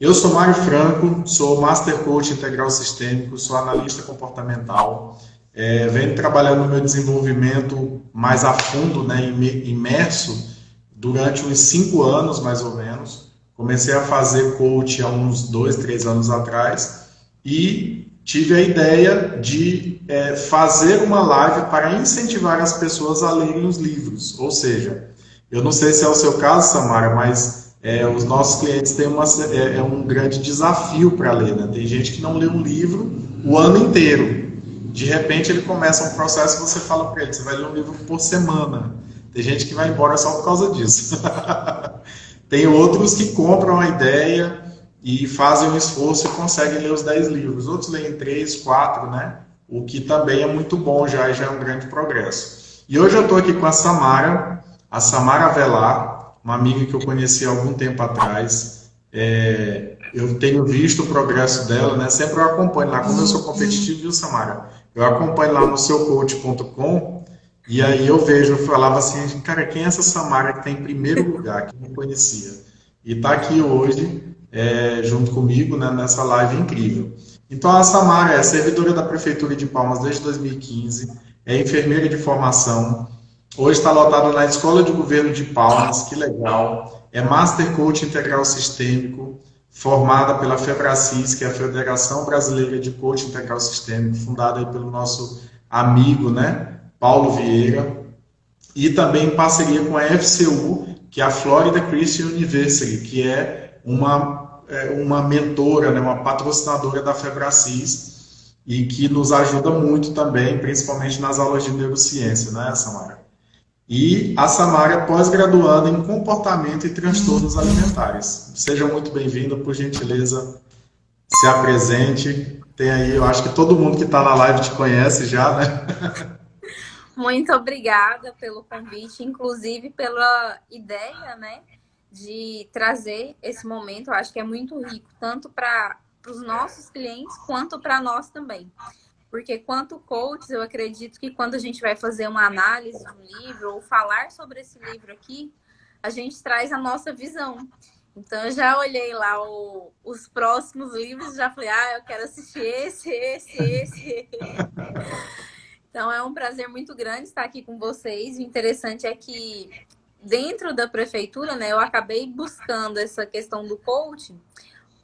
Eu sou Mário Franco, sou Master Coach Integral Sistêmico, sou analista comportamental. Venho trabalhando no meu desenvolvimento mais a fundo, né, imerso, durante uns 5 anos, mais ou menos. Comecei a fazer coach há uns 2, 3 anos atrás e tive a ideia de fazer uma live para incentivar as pessoas a lerem os livros. Ou seja, eu não sei se é o seu caso, Samara, mas os nossos clientes têm um grande desafio para ler, né? Tem gente que não lê um livro o ano inteiro. De repente ele começa um processo e você fala para ele, você vai ler um livro por semana. Tem gente que vai embora só por causa disso. Tem outros que compram a ideia e fazem um esforço e conseguem ler os 10 livros. Outros leem 3, 4, né? O que também é muito bom já é um grande progresso. E hoje eu estou aqui com a Samara Velar, uma amiga que eu conheci há algum tempo atrás. Eu tenho visto o progresso dela, né? Sempre eu acompanho lá, como eu sou competitivo, viu, Samara? Eu acompanho lá no seucoach.com e aí eu vejo, eu falava assim, cara, quem é essa Samara que está em primeiro lugar, que eu não conhecia? E está aqui hoje, junto comigo, né, nessa live incrível. Então, a Samara é servidora da Prefeitura de Palmas desde 2015, é enfermeira de formação, hoje está lotada na Escola de Governo de Palmas, que legal. É Master Coach Integral Sistêmico, formada pela FEBRACIS, que é a Federação Brasileira de Coach Integral Sistêmico, fundada aí pelo nosso amigo, né, Paulo Vieira, e também em parceria com a FCU, que é a Florida Christian University, que é uma mentora, né, uma patrocinadora da FEBRACIS, e que nos ajuda muito também, principalmente nas aulas de neurociência, né, Samara? E a Samara é pós-graduanda em comportamento e transtornos alimentares. Seja muito bem-vinda, por gentileza, se apresente. Tem aí, eu acho que todo mundo que está na live te conhece já, né? Muito obrigada pelo convite, inclusive pela ideia, né, de trazer esse momento. Eu acho que é muito rico, tanto para os nossos clientes quanto para nós também. Porque, quanto coaches, eu acredito que quando a gente vai fazer uma análise de um livro ou falar sobre esse livro aqui, a gente traz a nossa visão. Então, eu já olhei lá os próximos livros e já falei, eu quero assistir esse. Então, é um prazer muito grande estar aqui com vocês. O interessante é que, dentro da prefeitura, né, eu acabei buscando essa questão do coaching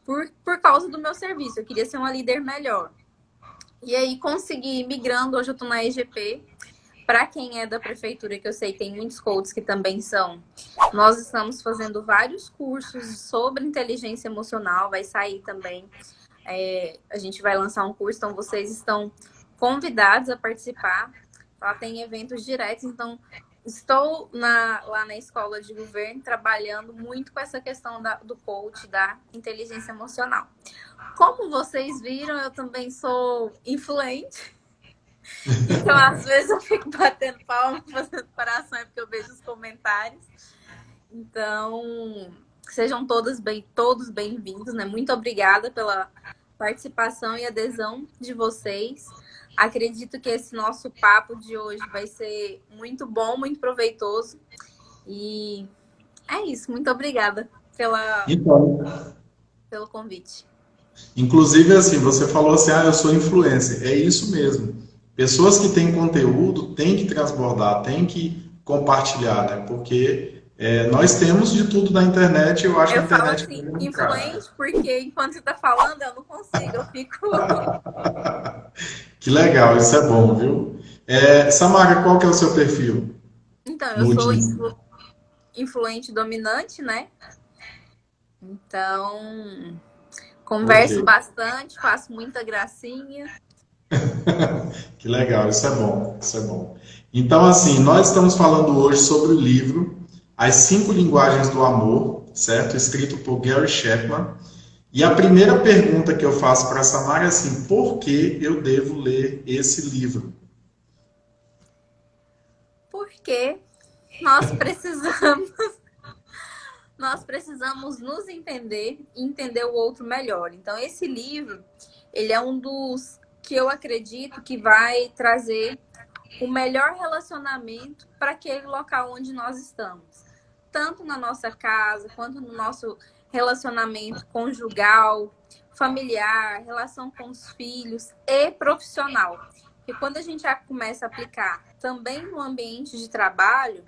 por causa do meu serviço. Eu queria ser uma líder melhor. E aí, consegui migrando. Hoje eu estou na EGP. Para quem é da prefeitura, que eu sei tem muitos coaches que também são, nós estamos fazendo vários cursos sobre inteligência emocional. Vai sair também. A gente vai lançar um curso, então vocês estão convidados a participar. Lá tem eventos diretos, então estou lá na escola de governo trabalhando muito com essa questão do coach, da inteligência emocional. Como vocês viram, eu também sou influente, então às vezes eu fico batendo palma, fazendo coração, é porque eu vejo os comentários. Então, sejam todos bem-vindos, né? Muito obrigada pela participação e adesão de vocês. Acredito que esse nosso papo de hoje vai ser muito bom, muito proveitoso. E é isso. Muito obrigada Então, pelo convite. inclusive, assim, você falou assim, eu sou influencer. É isso mesmo. Pessoas que têm conteúdo têm que transbordar, têm que compartilhar, né? Porque nós temos de tudo na internet, eu acho que a Eu falo internet é assim, um bocado. influente, porque enquanto você está falando, eu não consigo. Eu fico Que legal, isso é bom, viu? Samara, qual que é o seu perfil Então, eu no sou Disney? influente dominante, né? Então, Ok, converso bastante, faço muita gracinha. que legal, isso é bom, isso é bom. Então, assim, nós estamos falando hoje sobre o livro As Cinco Linguagens do Amor, certo? Escrito por Gary Chapman. E a primeira pergunta que eu faço para a Samara é assim: por que eu devo ler esse livro? Porque nós precisamos, nós precisamos nos entender e entender o outro melhor. Então, esse livro, ele é um dos que eu acredito que vai trazer o melhor relacionamento para aquele local onde nós estamos. Tanto na nossa casa, quanto no nosso relacionamento conjugal, familiar, relação com os filhos e profissional. E quando a gente já começa a aplicar também no ambiente de trabalho,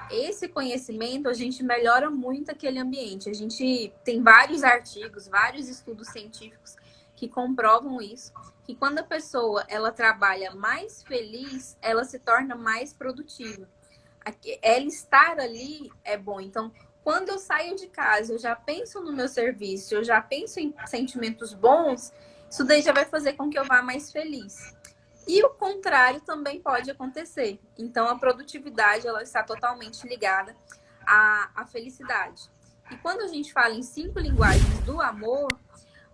esse conhecimento, a gente melhora muito aquele ambiente. A gente tem vários artigos, vários estudos científicos que comprovam isso, que quando a pessoa ela trabalha mais feliz, ela se torna mais produtiva. Ela estar ali é bom. Então, quando eu saio de casa, eu já penso no meu serviço, eu já penso em sentimentos bons, isso daí já vai fazer com que eu vá mais feliz. E o contrário também pode acontecer. Então, a produtividade ela está totalmente ligada à felicidade. E quando a gente fala em 5 linguagens do amor,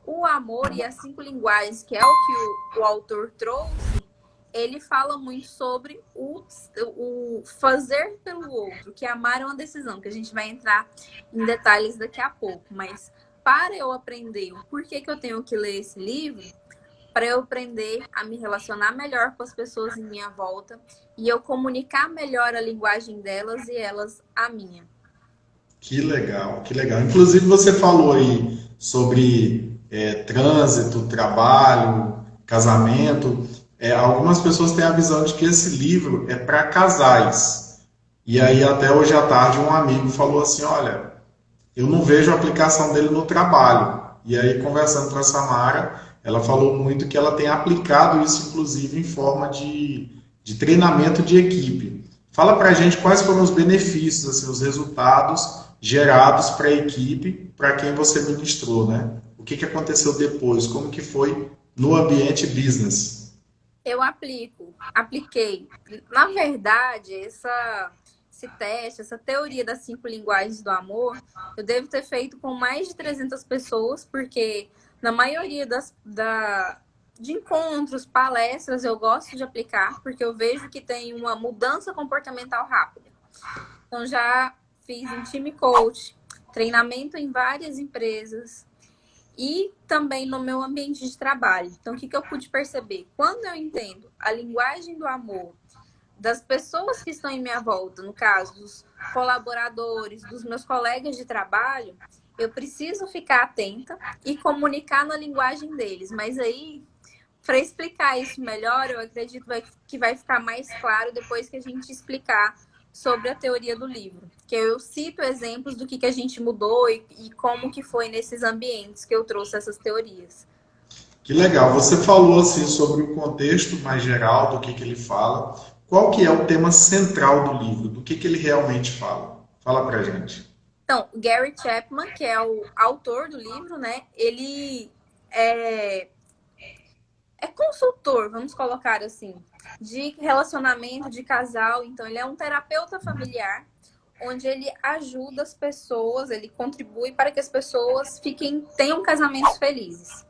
o amor e as 5 linguagens, que é o que o autor trouxe, ele fala muito sobre o fazer pelo outro, que amar é uma decisão, que a gente vai entrar em detalhes daqui a pouco. Mas para eu aprender o porquê que eu tenho que ler esse livro, para eu aprender a me relacionar melhor com as pessoas em minha volta e eu comunicar melhor a linguagem delas e elas a minha. Que legal, que legal. Inclusive, você falou aí sobre trânsito, trabalho, casamento. Algumas pessoas têm a visão de que esse livro é para casais. E aí, até hoje à tarde, um amigo falou assim: Olha, eu não vejo a aplicação dele no trabalho. E aí, conversando com a Samara, ela falou muito que ela tem aplicado isso, inclusive, em forma de treinamento de equipe. Fala para a gente quais foram os benefícios, assim, os resultados gerados para a equipe, para quem você ministrou, né? O que aconteceu depois? Como que foi no ambiente business? Eu apliquei. Na verdade, esse teste, essa teoria das 5 linguagens do amor, eu devo ter feito com mais de 300 pessoas, porque na maioria de encontros, palestras, eu gosto de aplicar, porque eu vejo que tem uma mudança comportamental rápida. Então, já fiz em time coach, treinamento em várias empresas e também no meu ambiente de trabalho. Então, o que eu pude perceber? Quando eu entendo a linguagem do amor das pessoas que estão em minha volta, no caso dos colaboradores, dos meus colegas de trabalho, eu preciso ficar atenta e comunicar na linguagem deles. Mas aí, para explicar isso melhor, eu acredito que vai ficar mais claro depois que a gente explicar sobre a teoria do livro. Que eu cito exemplos do que a gente mudou e como que foi nesses ambientes que eu trouxe essas teorias. Que legal. Você falou assim sobre o contexto mais geral do que ele fala. Qual que é o tema central do livro? Do que ele realmente fala? Fala pra gente. Então, Gary Chapman, que é o autor do livro, né? Ele é consultor, vamos colocar assim, de relacionamento de casal. Então, ele é um terapeuta familiar, onde ele ajuda as pessoas, ele contribui para que as pessoas tenham casamentos felizes.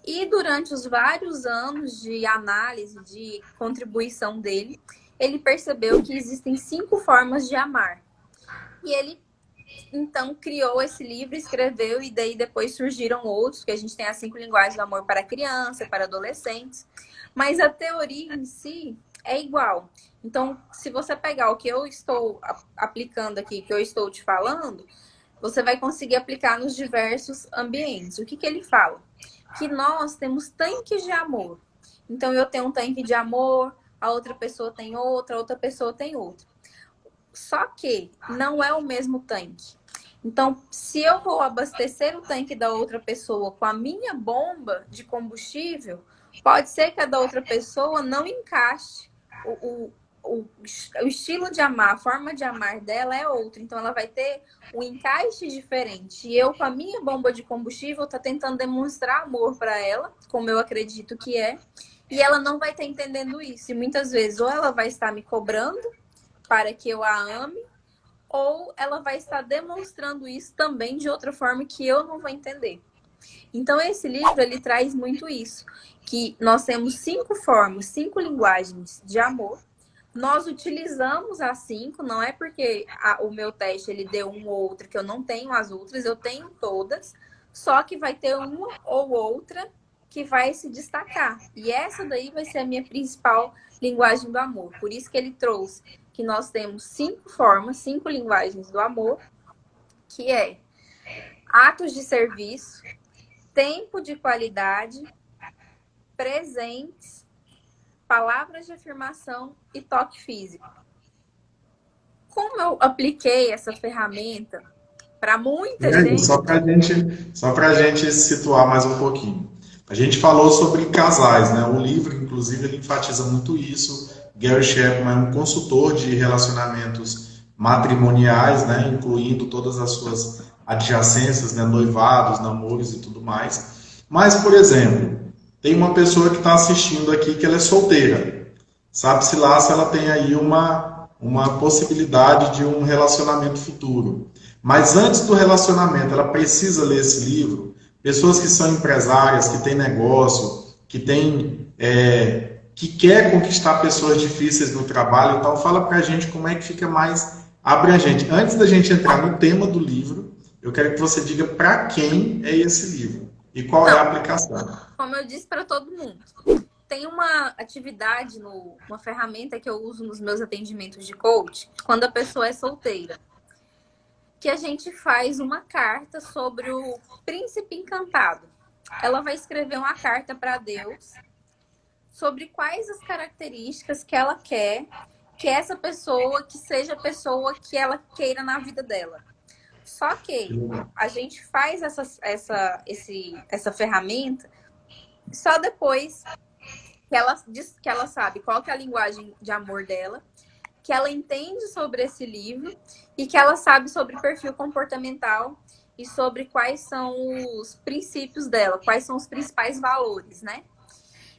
E durante os vários anos de análise, de contribuição dele, ele percebeu que existem 5 formas de amar. E ele então criou esse livro, escreveu, e daí depois surgiram outros, que a gente tem as 5 linguagens do amor para criança, para adolescentes. Mas a teoria em si é igual. Então, se você pegar o que eu estou aplicando aqui, que eu estou te falando, você vai conseguir aplicar nos diversos ambientes. O que ele fala? Que nós temos tanques de amor. Então, eu tenho um tanque de amor, a outra pessoa tem outra pessoa tem outra. Só que não é o mesmo tanque. Então, se eu vou abastecer o tanque da outra pessoa com a minha bomba de combustível, pode ser que a da outra pessoa não encaixe. O estilo de amar, a forma de amar dela é outra. Então, ela vai ter um encaixe diferente. E eu, com a minha bomba de combustível, tô tentando demonstrar amor para ela, como eu acredito que é. E ela não vai estar entendendo isso. E muitas vezes, ou ela vai estar me cobrando para que eu a ame, ou ela vai estar demonstrando isso também de outra forma que eu não vou entender. Então, esse livro, ele traz muito isso, que nós temos 5 formas, 5 linguagens de amor. Nós utilizamos as 5, não é porque o meu teste ele deu um ou outro que eu não tenho as outras, eu tenho todas, só que vai ter uma ou outra que vai se destacar. E essa daí vai ser a minha principal linguagem do amor. Por isso que ele trouxe que nós temos 5 formas, 5 linguagens do amor, que é atos de serviço, tempo de qualidade, presentes, palavras de afirmação e toque físico. Como eu apliquei essa ferramenta para muita E aí, gente, só para gente situar mais um pouquinho. A gente falou sobre casais, né? O livro, inclusive, ele enfatiza muito isso. Gary Chapman é um consultor de relacionamentos matrimoniais, né? Incluindo todas as suas adjacências, né? Noivados, namoros e tudo mais. Mas, por exemplo, tem uma pessoa que está assistindo aqui que ela é solteira. Sabe-se lá se ela tem aí uma possibilidade de um relacionamento futuro. Mas antes do relacionamento, ela precisa ler esse livro. Pessoas que são empresárias, que têm negócio, que quer conquistar pessoas difíceis no trabalho, então fala pra gente como é que fica mais abrangente. Antes da gente entrar no tema do livro, eu quero que você diga para quem é esse livro e qual é a aplicação. como eu disse para todo mundo, tem uma atividade, uma ferramenta que eu uso nos meus atendimentos de coach, quando a pessoa é solteira, que a gente faz uma carta sobre o príncipe encantado. Ela vai escrever uma carta para Deus sobre quais as características que ela quer que essa pessoa, que seja a pessoa que ela queira na vida dela. Só que a gente faz essa ferramenta só depois que ela diz que ela sabe qual que é a linguagem de amor dela, que ela entende sobre esse livro e que ela sabe sobre perfil comportamental e sobre quais são os princípios dela, quais são os principais valores, né?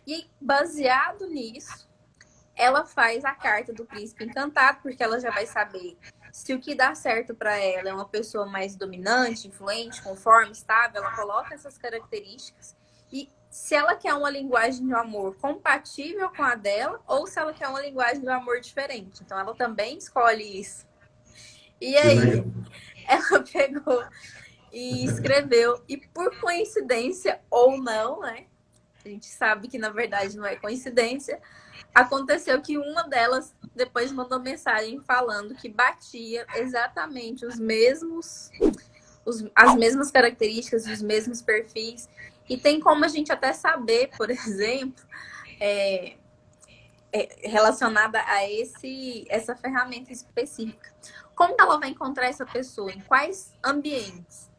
E baseado nisso, ela faz a carta do príncipe encantado, porque ela já vai saber se o que dá certo para ela é uma pessoa mais dominante, influente, conforme, estável, ela coloca essas características. E se ela quer uma linguagem de amor compatível com a dela, ou se ela quer uma linguagem de amor diferente. Então, ela também escolhe isso. E aí, ela pegou e escreveu, e por coincidência ou não, né? A gente sabe que na verdade não é coincidência. Aconteceu que uma delas depois mandou mensagem falando que batia exatamente as mesmas características, os mesmos perfis. E tem como a gente até saber, por exemplo, relacionada a essa ferramenta específica. Como que ela vai encontrar essa pessoa? Em quais ambientes?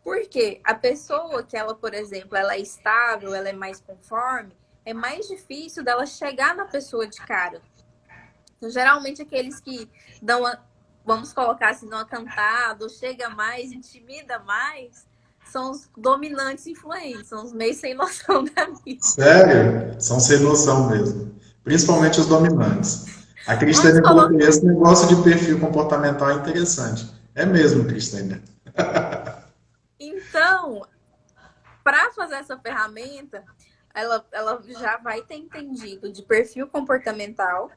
Porque a pessoa que ela, por exemplo, ela é estável, ela é mais conforme, é mais difícil dela chegar na pessoa de cara. Então, geralmente, aqueles que vamos colocar assim, dão uma cantada, ou chega mais, intimida mais, são os dominantes influentes, são os meio sem noção da vida. Sério? São sem noção mesmo. Principalmente os dominantes. A Cristina falou que esse negócio de perfil comportamental é interessante. É mesmo, Cristina. Então, para fazer essa ferramenta, ela já vai ter entendido de perfil comportamental,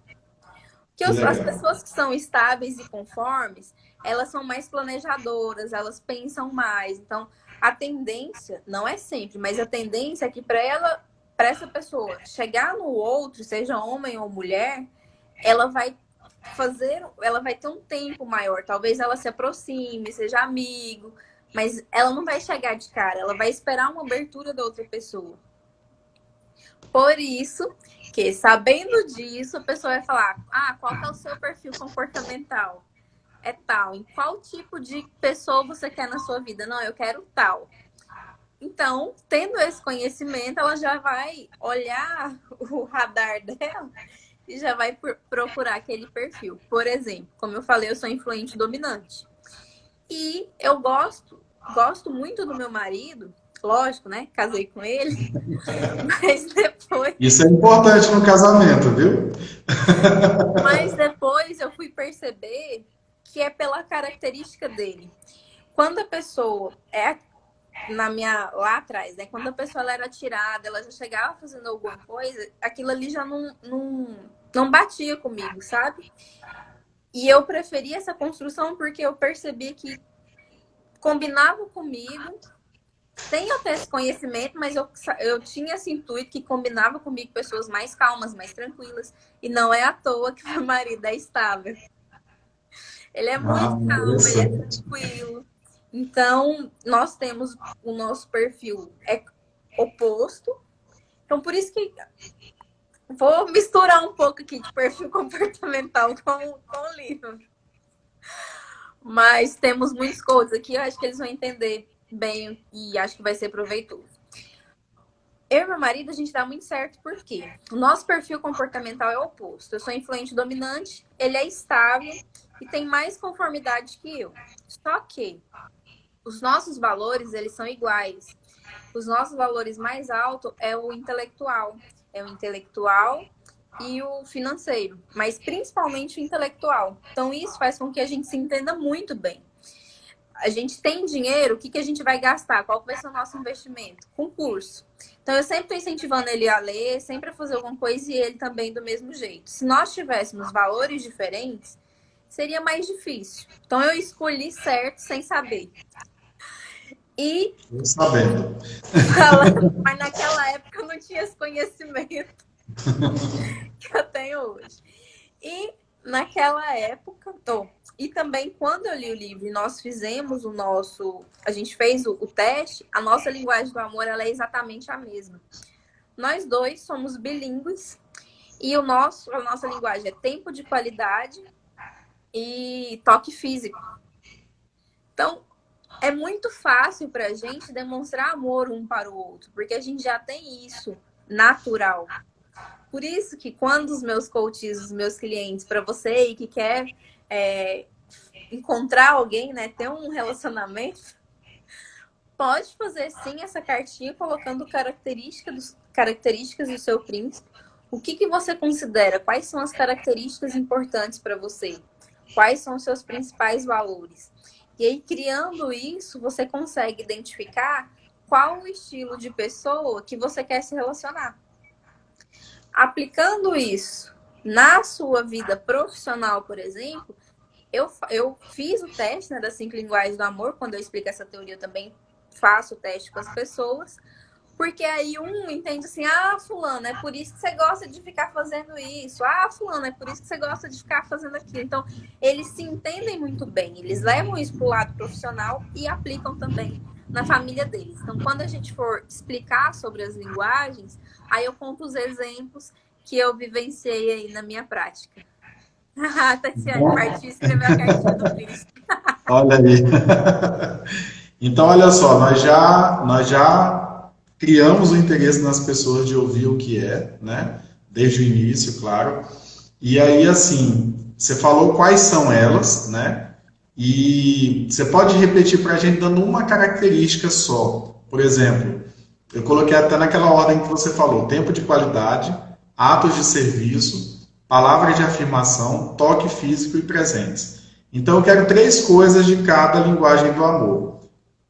que as pessoas que são estáveis e conformes, elas são mais planejadoras, elas pensam mais. Então, a tendência, não é sempre, mas a tendência é que para essa pessoa chegar no outro, seja homem ou mulher, ela vai ter um tempo maior. Talvez ela se aproxime, seja amigo, mas ela não vai chegar de cara, ela vai esperar uma abertura da outra pessoa. Por isso que, sabendo disso, a pessoa vai falar: qual que é o seu perfil comportamental? É tal. Em qual tipo de pessoa você quer na sua vida? Não, eu quero tal. Então, tendo esse conhecimento, ela já vai olhar o radar dela e já vai procurar aquele perfil. Por exemplo, como eu falei, eu sou influente dominante. E eu gosto muito do meu marido, lógico, né? Casei com ele, mas depois... Isso é importante no casamento, viu? Mas depois eu fui perceber que é pela característica dele. Quando a pessoa lá atrás, né? Quando a pessoa ela era tirada, ela já chegava fazendo alguma coisa, aquilo ali já não batia comigo, sabe? E eu preferi essa construção porque eu percebi que combinava comigo. Tenho até esse conhecimento, mas eu tinha esse intuito que combinava comigo pessoas mais calmas, mais tranquilas. E não é à toa que meu marido é estável. Ele é muito calmo, ele é tranquilo. Então, nós temos o nosso perfil oposto. Então, por isso que vou misturar um pouco aqui de perfil comportamental com o livro. Mas temos muitos coaches aqui, eu acho que eles vão entender bem e acho que vai ser proveitoso. Eu e meu marido, a gente dá muito certo porque o nosso perfil comportamental é o oposto. Eu sou influente dominante, ele é estável e tem mais conformidade que eu. Só que os nossos valores, eles são iguais. Os nossos valores mais altos é o intelectual. É o intelectual e o financeiro, mas principalmente o intelectual. Então, isso faz com que a gente se entenda muito bem. A gente tem dinheiro, o que a gente vai gastar? Qual vai ser o nosso investimento? Com curso. Então, eu sempre estou incentivando ele a ler, sempre a fazer alguma coisa e ele também do mesmo jeito. Se nós tivéssemos valores diferentes, seria mais difícil. Então, eu escolhi certo sem saber. E Sabendo. Mas naquela época eu não tinha esse conhecimento que eu tenho hoje. E naquela época, e também quando eu li o livro e nós fizemos a gente fez o teste, a nossa linguagem do amor ela é exatamente a mesma. Nós dois somos bilíngues e a nossa linguagem é tempo de qualidade e toque físico. Então, é muito fácil para a gente demonstrar amor um para o outro, porque a gente já tem isso natural. Por isso que quando os meus coaches, os meus clientes, para você aí que quer encontrar alguém, né, ter um relacionamento, pode fazer sim essa cartinha colocando características do seu príncipe. O que você considera? Quais são as características importantes para você? Quais são os seus principais valores? E aí, criando isso, você consegue identificar qual o estilo de pessoa que você quer se relacionar. Aplicando isso na sua vida profissional, por exemplo, eu fiz o teste, né, das 5 linguagens do amor. Quando eu explico essa teoria, eu também faço o teste com as pessoas. Porque aí um entende assim, fulano, é por isso que você gosta de ficar fazendo isso. Fulano, é por isso que você gosta de ficar fazendo aquilo. Então, eles se entendem muito bem. Eles levam isso para o lado profissional e aplicam também na família deles. Então, quando a gente for explicar sobre as linguagens, aí eu conto os exemplos que eu vivenciei aí na minha prática. Tatiane partiu escrever a cartinha do príncipe. Olha aí. Então, olha só, nós já criamos o interesse nas pessoas de ouvir o que é, né? Desde o início, claro. E aí, assim, você falou quais são elas, né? E você pode repetir para a gente dando uma característica só. Por exemplo, eu coloquei até naquela ordem que você falou: tempo de qualidade, atos de serviço, palavras de afirmação, toque físico e presentes. Então, eu quero 3 coisas de cada linguagem do amor.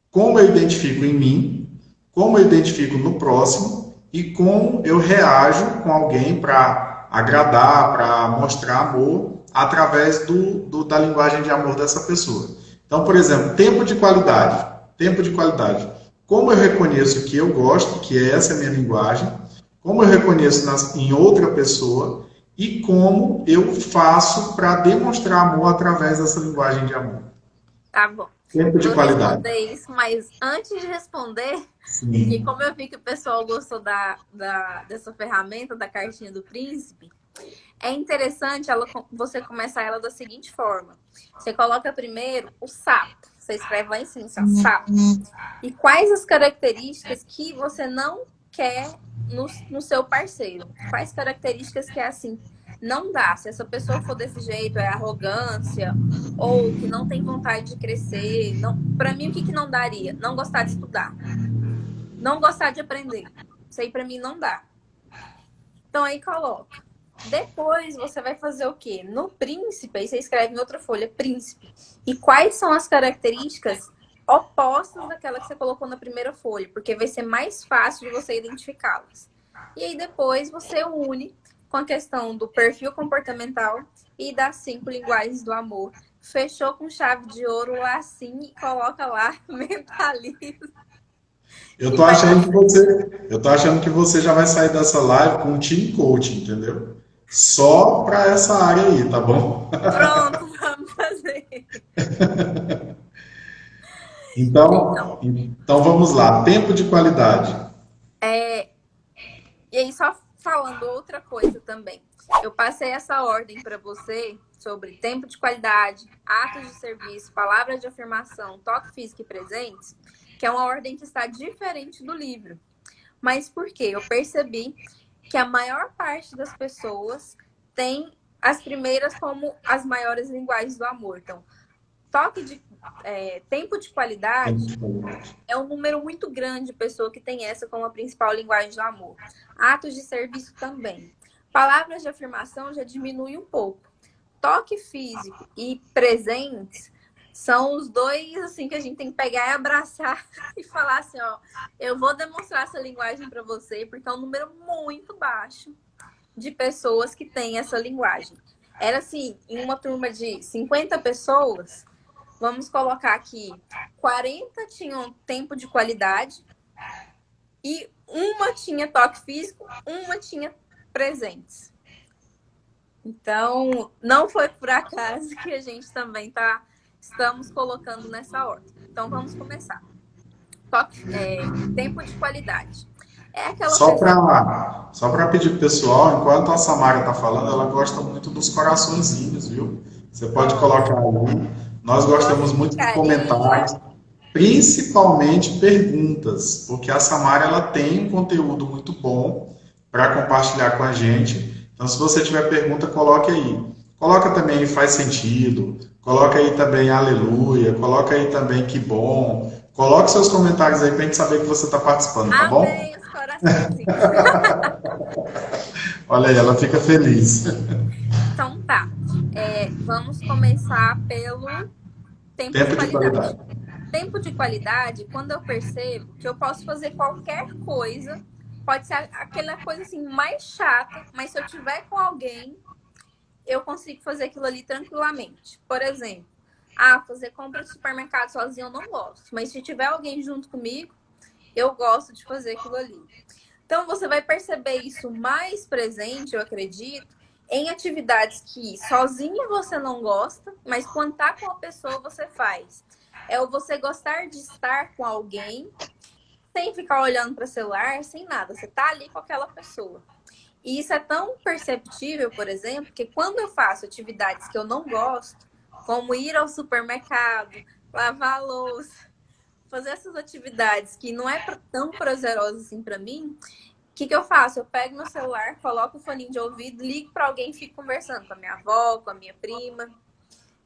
Como eu identifico em mim, como eu identifico no próximo e como eu reajo com alguém para agradar, para mostrar amor através da linguagem de amor dessa pessoa. Então, por exemplo, tempo de qualidade. Tempo de qualidade. Como eu reconheço que eu gosto, que essa é a minha linguagem, como eu reconheço em outra pessoa e como eu faço para demonstrar amor através dessa linguagem de amor. Tá bom. Tempo de qualidade. Vou responder isso, mas antes de responder, Sim. E como eu vi que o pessoal gostou dessa ferramenta, da cartinha do príncipe, é interessante você começar ela da seguinte forma. Você coloca primeiro o sapo. Você escreve lá em cima, assim, sapo. E quais as características que você não quer no seu parceiro? Quais características que é assim? Não dá. Se essa pessoa for desse jeito, é arrogância, ou que não tem vontade de crescer. Para mim, o que não daria? Não gostar de estudar. Não gostar de aprender. Isso aí pra mim não dá. Então aí coloca. Depois você vai fazer o quê? No príncipe, aí você escreve em outra folha, príncipe. E quais são as características opostas daquela que você colocou na primeira folha? Porque vai ser mais fácil de você identificá-las. E aí depois você une com a questão do perfil comportamental e das 5 linguagens do amor. Fechou com chave de ouro lá assim e coloca lá, mentaliza. Eu tô achando que você já vai sair dessa live com um team coaching, entendeu? Só para essa área aí, tá bom? Pronto, vamos fazer. Então, Então vamos lá. Tempo de qualidade. é, e aí, só falando outra coisa também. Eu passei essa ordem para você sobre tempo de qualidade, atos de serviço, palavras de afirmação, toque físico e presentes, que é uma ordem que está diferente do livro. Mas por quê? Eu percebi que a maior parte das pessoas tem as primeiras como as maiores linguagens do amor. Então, tempo de Tempo qualidade de qualidade. é um número muito grande de pessoa que tem essa como a principal linguagem do amor. Atos de serviço também. Palavras de afirmação já diminui um pouco. Toque físico e presentes são os dois assim que a gente tem que pegar e abraçar e falar assim, ó, eu vou demonstrar essa linguagem para você, porque é um número muito baixo de pessoas que têm essa linguagem. Era assim, em uma turma de 50 pessoas, vamos colocar aqui, 40 tinham tempo de qualidade e uma tinha toque físico, uma tinha presentes. Então, não foi por acaso que a gente também estamos colocando nessa ordem. Então, vamos começar. Tempo de qualidade. É aquela pessoa. Só para pedir pro pessoal, enquanto a Samara está falando, ela gosta muito dos coraçõezinhos, viu? Você pode Gosto, colocar aí. Nós gosto gostamos de muito de carinho. comentários, principalmente perguntas, porque a Samara ela tem um conteúdo muito bom para compartilhar com a gente. Então, se você tiver pergunta, coloque aí. Coloca também faz sentido, coloca aí também aleluia, coloca aí também que bom. Coloque seus comentários aí para a gente saber que você está participando, tá bom? Amei os coraçõezinhos. Olha aí, ela fica feliz. Então, tá. Vamos começar pelo tempo de Tempo de qualidade. qualidade. Tempo de qualidade, quando eu percebo que eu posso fazer qualquer coisa, pode ser aquela coisa assim mais chata, mas se eu tiver com alguém, eu consigo fazer aquilo ali tranquilamente. Por exemplo, fazer compra de supermercado sozinho eu não gosto, mas se tiver alguém junto comigo, eu gosto de fazer aquilo ali. Então você vai perceber isso mais presente, eu acredito, em atividades que sozinho você não gosta, mas quando tá com a pessoa você faz. É o você gostar de estar com alguém sem ficar olhando para o celular, sem nada. Você tá ali com aquela pessoa. E isso é tão perceptível, por exemplo, que quando eu faço atividades que eu não gosto, como ir ao supermercado, lavar a louça, fazer essas atividades que não é tão prazerosas assim para mim, o que eu faço? Eu pego meu celular, coloco o foninho de ouvido, ligo para alguém e fico conversando com a minha avó, com a minha prima,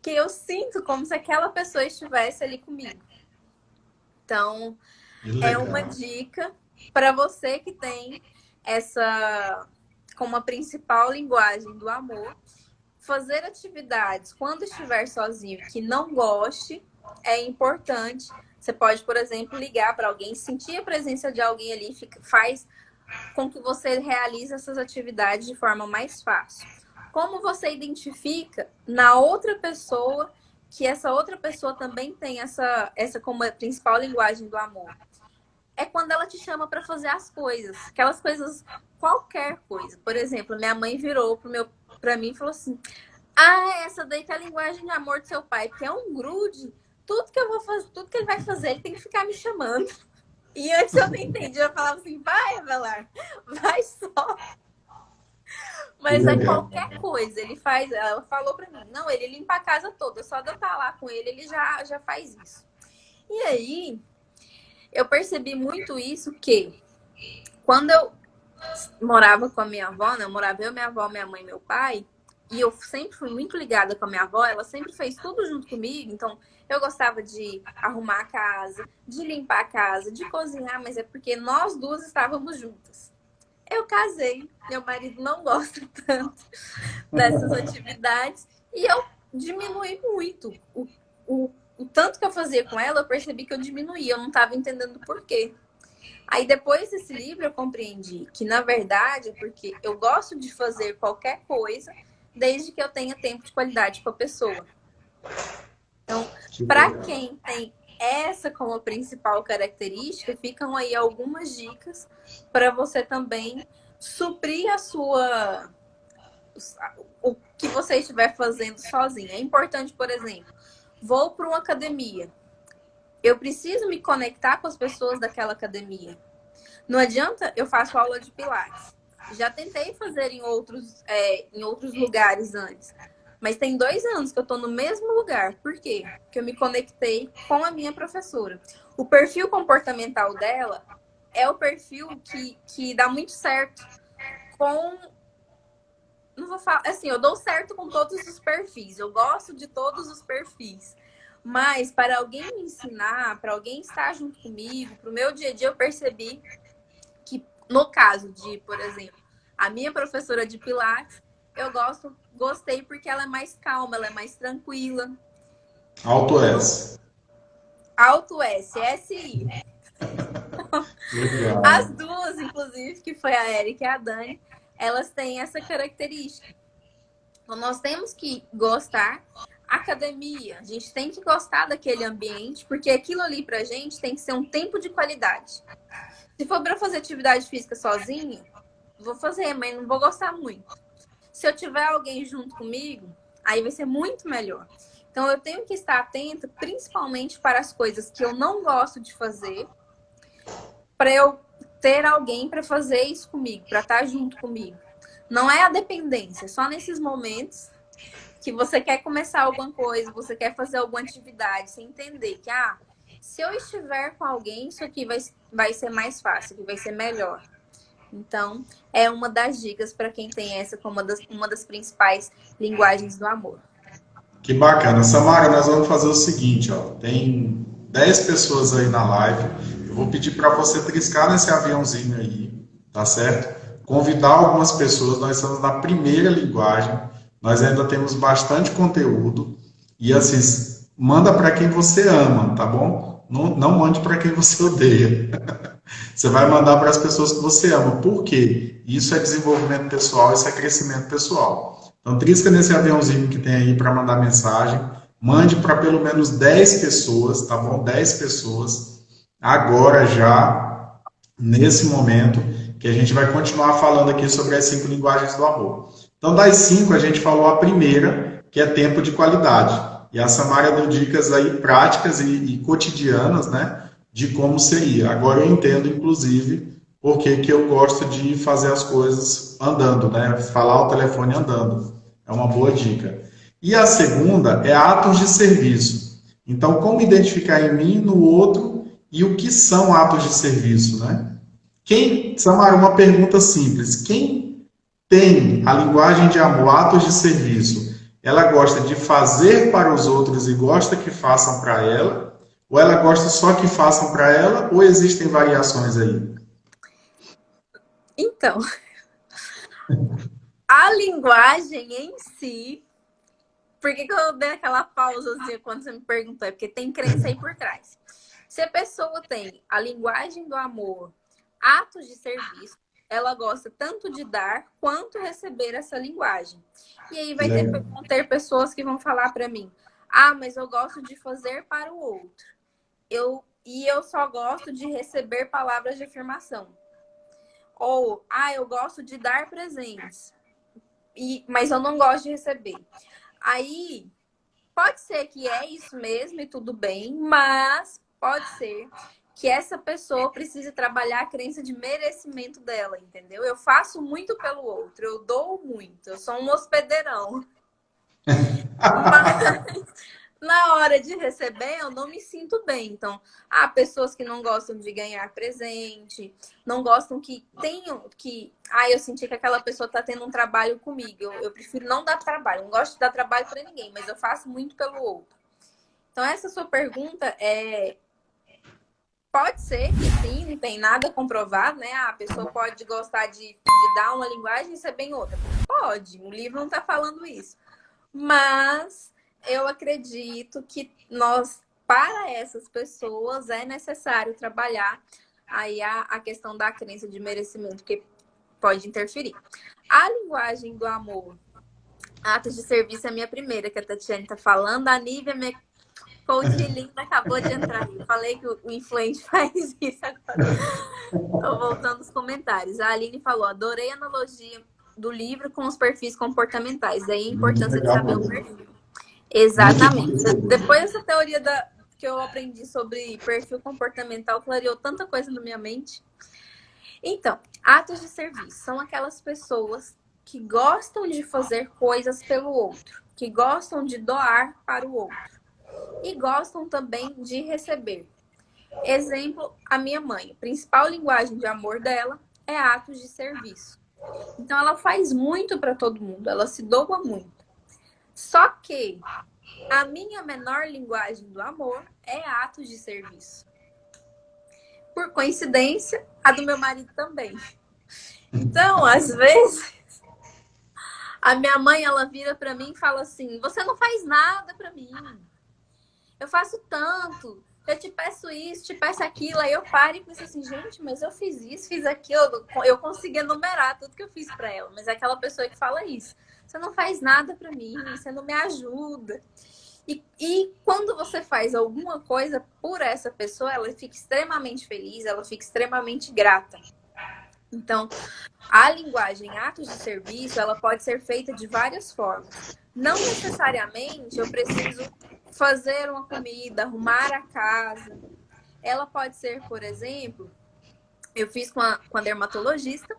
que eu sinto como se aquela pessoa estivesse ali comigo. Então, Que é uma legal. dica para você que tem essa como a principal linguagem do amor. Fazer atividades quando estiver sozinho que não goste é importante. Você pode, por exemplo, ligar para alguém, sentir a presença de alguém ali, faz com que você realize essas atividades de forma mais fácil. Como você identifica na outra pessoa que essa outra pessoa também tem essa como a principal linguagem do amor? É quando ela te chama para fazer as coisas, aquelas coisas, qualquer coisa. Por exemplo, minha mãe virou para mim e falou assim: essa daí que é a linguagem de amor do seu pai, porque é um grude. Tudo que eu vou fazer, tudo que ele vai fazer, ele tem que ficar me chamando. E antes eu não entendia, eu falava assim: vai, Avelar, vai só. Que Mas é legal. qualquer coisa, ele faz. Ela falou para mim: não, ele limpa a casa toda, só de eu estar lá com ele, ele já faz isso. E aí, eu percebi muito isso que quando eu morava com a minha avó, né? Eu morava eu, minha avó, minha mãe e meu pai. E eu sempre fui muito ligada com a minha avó, ela sempre fez tudo junto comigo. Então, eu gostava de arrumar a casa, de limpar a casa, de cozinhar, mas é porque nós duas estávamos juntas. Eu casei, meu marido não gosta tanto dessas atividades e eu diminui muito. O tanto que eu fazia com ela, eu percebi que eu diminuí, eu não estava entendendo por quê. Aí depois desse livro eu compreendi que, na verdade, é porque eu gosto de fazer qualquer coisa desde que eu tenha tempo de qualidade com a pessoa. Então, Que para legal. quem tem essa como principal característica, ficam aí algumas dicas para você também suprir o que você estiver fazendo sozinho. É importante, por exemplo, vou para uma academia. eu preciso me conectar com as pessoas daquela academia. Não adianta eu faço aula de Pilates. Já tentei fazer em outros lugares antes. Mas tem 2 anos que eu estou no mesmo lugar. Por quê? Porque eu me conectei com a minha professora. O perfil comportamental dela é o perfil que dá muito certo com... Não vou falar... Assim, eu dou certo com todos os perfis. Eu gosto de todos os perfis. Mas para alguém me ensinar, para alguém estar junto comigo, para o meu dia a dia, eu percebi que, no caso de, por exemplo, a minha professora de Pilates, eu gostei porque ela é mais calma, ela é mais tranquila. Alto S. Alto S, SI. As Legal. duas, inclusive, que foi a Erika e a Dani, elas têm essa característica. Então, nós temos que gostar. Academia, a gente tem que gostar daquele ambiente, porque aquilo ali pra gente tem que ser um tempo de qualidade. Se for para fazer atividade física sozinho, vou fazer, mas não vou gostar muito. Se eu tiver alguém junto comigo, aí vai ser muito melhor. Então, eu tenho que estar atenta, principalmente para as coisas que eu não gosto de fazer, para eu ter alguém para fazer isso comigo, para estar junto comigo. Não é a dependência, só nesses momentos que você quer começar alguma coisa, você quer fazer alguma atividade, você entender que, se eu estiver com alguém, isso aqui vai ser mais fácil, que vai ser melhor. Então, é uma das dicas para quem tem essa como uma das principais linguagens do amor. Que bacana. Samara, nós vamos fazer o seguinte, ó. Tem 10 pessoas aí na live. Eu vou pedir para você triscar nesse aviãozinho aí, tá certo? Convidar algumas pessoas. Nós estamos na primeira linguagem. Nós ainda temos bastante conteúdo. E assim, manda para quem você ama, tá bom? Não, não mande para quem você odeia. Você vai mandar para as pessoas que você ama. Por quê? Isso é desenvolvimento pessoal, isso é crescimento pessoal. Então, trisca nesse aviãozinho que tem aí para mandar mensagem. Mande para pelo menos 10 pessoas, tá bom? 10 pessoas. Agora já, nesse momento, que a gente vai continuar falando aqui sobre as 5 linguagens do amor. Então, das 5, a gente falou a primeira, que é tempo de qualidade. E a Samara deu dicas aí práticas e cotidianas, né? De como seria. Agora eu entendo, inclusive, por que eu gosto de fazer as coisas andando, né? Falar o telefone andando. É uma boa dica. E a segunda é atos de serviço. Então, como identificar em mim, no outro, e o que são atos de serviço, né? Samara, uma pergunta simples. Quem tem a linguagem de amor, atos de serviço, ela gosta de fazer para os outros e gosta que façam para ela? Ou ela gosta só que façam para ela, ou existem variações aí? Então, a linguagem em si, por que eu dei aquela pausazinha quando você me perguntou? É porque tem crença aí por trás. Se a pessoa tem a linguagem do amor, atos de serviço, ela gosta tanto de dar quanto receber essa linguagem. E aí vão ter pessoas que vão falar para mim: mas eu gosto de fazer para o outro. E eu só gosto de receber palavras de afirmação. Ou, eu gosto de dar presentes, mas eu não gosto de receber. Aí, pode ser que é isso mesmo e tudo bem, mas pode ser que essa pessoa precise trabalhar a crença de merecimento dela, entendeu? Eu faço muito pelo outro, eu dou muito, eu sou um hospedeirão. Mas na hora de receber, eu não me sinto bem. Então, há pessoas que não gostam de ganhar presente, não gostam que tenham que... eu senti que aquela pessoa está tendo um trabalho comigo. Eu prefiro não dar trabalho, não gosto de dar trabalho para ninguém, mas eu faço muito pelo outro. Então, essa sua pergunta pode ser que sim, não tem nada comprovado, né? A pessoa pode gostar de dar uma linguagem e ser bem outra. Pode, o livro não está falando isso. Mas eu acredito que para essas pessoas, é necessário trabalhar aí a questão da crença de merecimento, que pode interferir. A linguagem do amor, atos de serviço, é a minha primeira, que a Tatiane está falando. A Nívia, minha coach linda, acabou de entrar. Eu falei que o influente faz isso agora. Estou voltando aos comentários. A Aline falou: adorei a analogia do livro com os perfis comportamentais. Daí a importância de saber o perfil. Exatamente. Depois dessa teoria que eu aprendi sobre perfil comportamental clareou tanta coisa na minha mente. Então, atos de serviço são aquelas pessoas que gostam de fazer coisas pelo outro, que gostam de doar para o outro e gostam também de receber. Exemplo, a minha mãe. A principal linguagem de amor dela é atos de serviço. Então, ela faz muito para todo mundo, ela se doa muito. Só que a minha menor linguagem do amor é atos de serviço. Por coincidência, a do meu marido também. Então, às vezes, a minha mãe, ela vira para mim e fala assim: você não faz nada para mim. Eu faço tanto. Eu te peço isso, te peço aquilo. Aí eu paro e penso assim, gente, mas eu fiz isso, fiz aquilo. Eu consegui enumerar tudo que eu fiz para ela. Mas é aquela pessoa que fala isso. Você não faz nada para mim, você não me ajuda. E quando você faz alguma coisa por essa pessoa, ela fica extremamente feliz, ela fica extremamente grata. Então, a linguagem atos de serviço, ela pode ser feita de várias formas. Não necessariamente eu preciso fazer uma comida, arrumar a casa. Ela pode ser, por exemplo, eu fiz com a dermatologista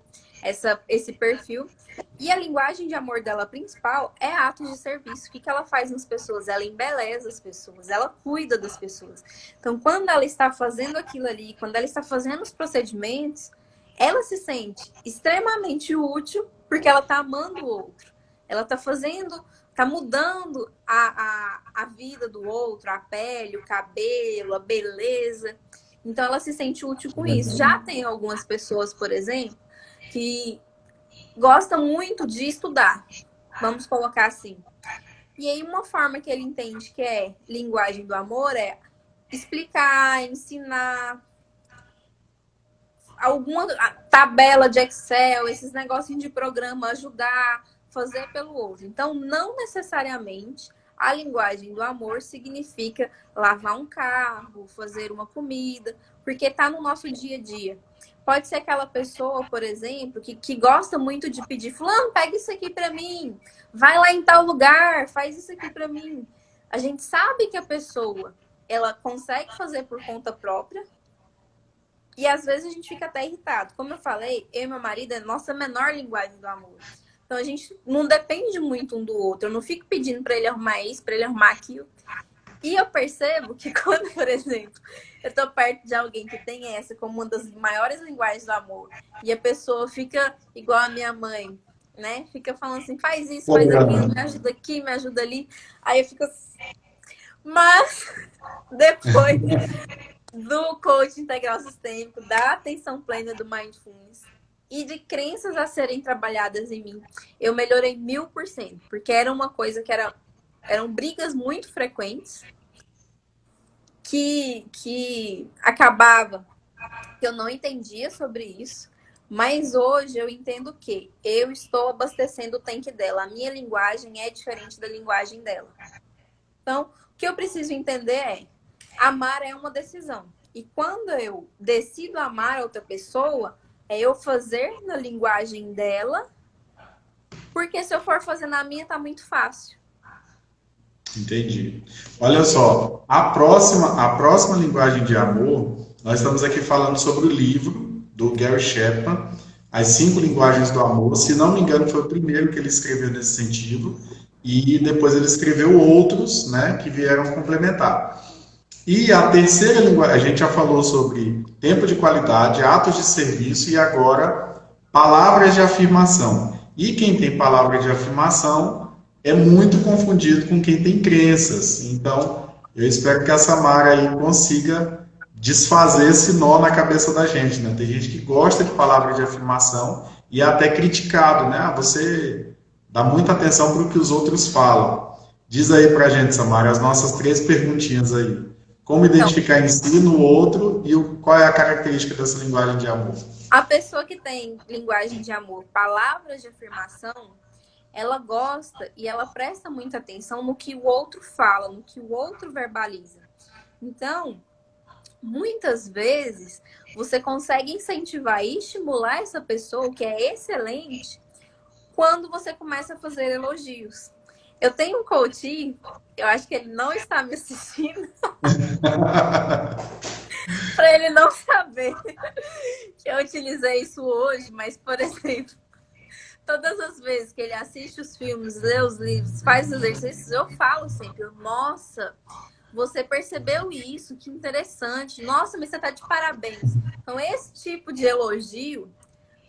esse perfil, e a linguagem de amor dela principal é atos de serviço. O que ela faz nas pessoas? Ela embeleza as pessoas, ela cuida das pessoas. Então, quando ela está fazendo aquilo ali, quando ela está fazendo os procedimentos, ela se sente extremamente útil porque ela está amando o outro. Ela está fazendo, está mudando a vida do outro, a pele, o cabelo, a beleza. Então, ela se sente útil com isso. Já tem algumas pessoas, por exemplo, que gostam muito de estudar. Vamos colocar assim. E aí, uma forma que ele entende que é linguagem do amor é explicar, ensinar, alguma tabela de Excel, esses negocinhos de programa, ajudar, fazer pelo outro. Então, não necessariamente a linguagem do amor significa lavar um carro, fazer uma comida, porque está no nosso dia a dia. Pode ser aquela pessoa, por exemplo, que gosta muito de pedir, fulano, pega isso aqui para mim, vai lá em tal lugar, faz isso aqui para mim. A gente sabe que a pessoa, ela consegue fazer por conta própria, e às vezes a gente fica até irritado. Como eu falei, eu e meu marido é a nossa menor linguagem do amor. Então a gente não depende muito um do outro. Eu não fico pedindo para ele arrumar isso, para ele arrumar aquilo. E eu percebo que quando, por exemplo, eu tô perto de alguém que tem essa como uma das maiores linguagens do amor, e a pessoa fica igual a minha mãe, né? Fica falando assim, faz isso, faz aquilo, me ajuda aqui, me ajuda ali. Aí eu fico assim. Mas depois do coaching integral sistêmico, da atenção plena do mindfulness e de crenças a serem trabalhadas em mim, eu melhorei 1000%, porque era uma coisa que eram brigas muito frequentes que acabava que eu não entendia sobre isso, mas hoje eu entendo que eu estou abastecendo o tanque dela, a minha linguagem é diferente da linguagem dela. Então, o que eu preciso entender é, amar é uma decisão. E quando eu decido amar a outra pessoa, é eu fazer na linguagem dela, porque se eu for fazer na minha, tá muito fácil. Entendi. Olha só, a próxima linguagem de amor, nós estamos aqui falando sobre o livro do Gary Chapman, As 5 Linguagens do Amor. Se não me engano, foi o primeiro que ele escreveu nesse sentido, e depois ele escreveu outros, né, que vieram complementar. E a terceira linguagem, a gente já falou sobre tempo de qualidade, atos de serviço e agora palavras de afirmação. E quem tem palavras de afirmação é muito confundido com quem tem crenças. Então, eu espero que a Samara aí consiga desfazer esse nó na cabeça da gente, né? Tem gente que gosta de palavras de afirmação e é até criticado, né? Ah, você dá muita atenção para o que os outros falam. Diz aí pra gente, Samara, as nossas 3 perguntinhas aí. Como identificar em si, no outro, e qual é a característica dessa linguagem de amor? A pessoa que tem linguagem de amor, palavras de afirmação, ela gosta e ela presta muita atenção no que o outro fala, no que o outro verbaliza. Então, muitas vezes, você consegue incentivar e estimular essa pessoa, que é excelente, quando você começa a fazer elogios. Eu tenho um coach, eu acho que ele não está me assistindo, para ele não saber que eu utilizei isso hoje, mas, por exemplo, todas as vezes que ele assiste os filmes, lê os livros, faz os exercícios, eu falo sempre, nossa, você percebeu isso, que interessante, nossa, mas você tá de parabéns. Então, esse tipo de elogio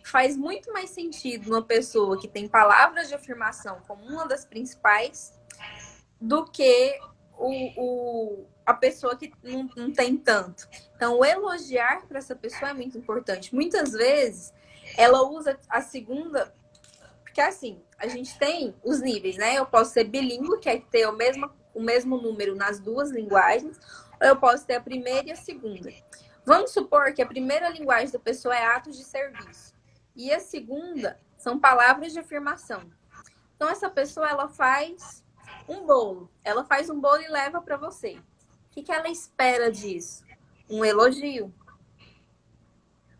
faz muito mais sentido numa pessoa que tem palavras de afirmação como uma das principais do que a pessoa que não tem tanto. Então, o elogiar para essa pessoa é muito importante. Muitas vezes, ela usa a segunda. Porque assim, a gente tem os níveis, né? Eu posso ser bilíngue, que é ter o mesmo número nas duas linguagens, ou eu posso ter a primeira e a segunda. Vamos supor que a primeira linguagem da pessoa é atos de serviço. E a segunda são palavras de afirmação. Então, essa pessoa, ela faz um bolo. Ela faz um bolo e leva para você. O que ela espera disso? Um elogio.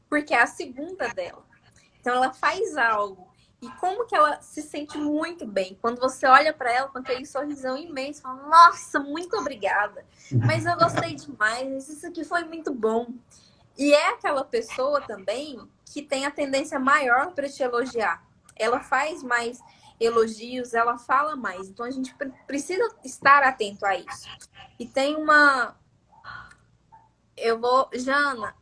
Porque é a segunda dela. Então, ela faz algo. E como que ela se sente muito bem. Quando você olha para ela com aquele sorrisão imenso, fala, nossa, muito obrigada. Mas eu gostei demais, isso aqui foi muito bom. E é aquela pessoa também que tem a tendência maior para te elogiar. Ela faz mais elogios, ela fala mais. Então a gente precisa estar atento a isso. E tem uma. Eu vou. Jana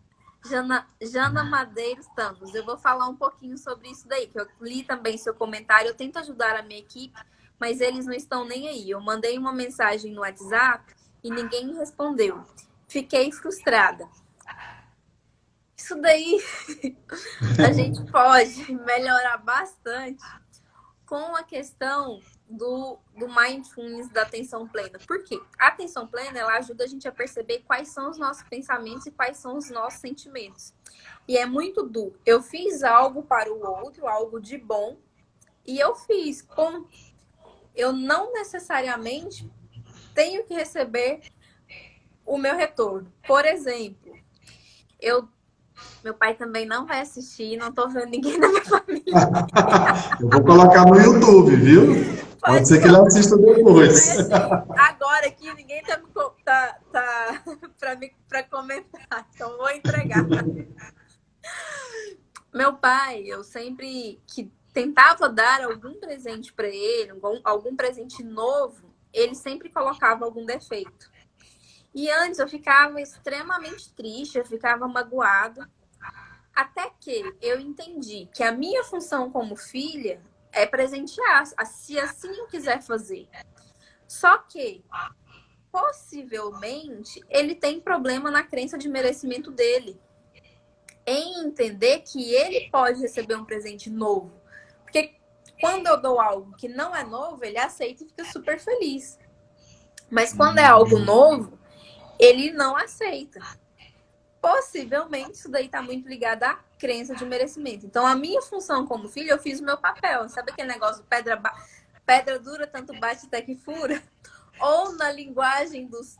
Madeiros Tamos, eu vou falar um pouquinho sobre isso daí, que eu li também seu comentário. Eu tento ajudar a minha equipe, mas eles não estão nem aí. Eu mandei uma mensagem no WhatsApp e ninguém me respondeu. Fiquei frustrada. Isso daí a gente pode melhorar bastante com a questão do mindfulness, da atenção plena. Por quê? A atenção plena, ela ajuda a gente a perceber quais são os nossos pensamentos e quais são os nossos sentimentos. E é muito do eu fiz algo para o outro, algo de bom, e eu fiz. Eu não necessariamente tenho que receber o meu retorno. Por exemplo, meu pai também não vai assistir, não tô vendo ninguém da minha família. Eu vou colocar no YouTube, viu? Pode Pode ser que ele colocar. assista depois. Mas assim, agora aqui ninguém para comentar, então vou entregar. Meu pai, eu sempre que tentava dar algum presente para ele, algum presente novo, ele sempre colocava algum defeito. E antes eu ficava extremamente triste, eu ficava magoado, até que eu entendi que a minha função como filha é presentear, se assim eu quiser fazer. Só que possivelmente ele tem problema na crença de merecimento dele, em entender que ele pode receber um presente novo. Porque quando eu dou algo que não é novo, ele aceita e fica super feliz. Mas quando é algo novo, ele não aceita. Possivelmente isso daí está muito ligado à crença de merecimento. Então, a minha função como filho, eu fiz o meu papel. Sabe aquele negócio, pedra dura, tanto bate até que fura? Ou na linguagem dos...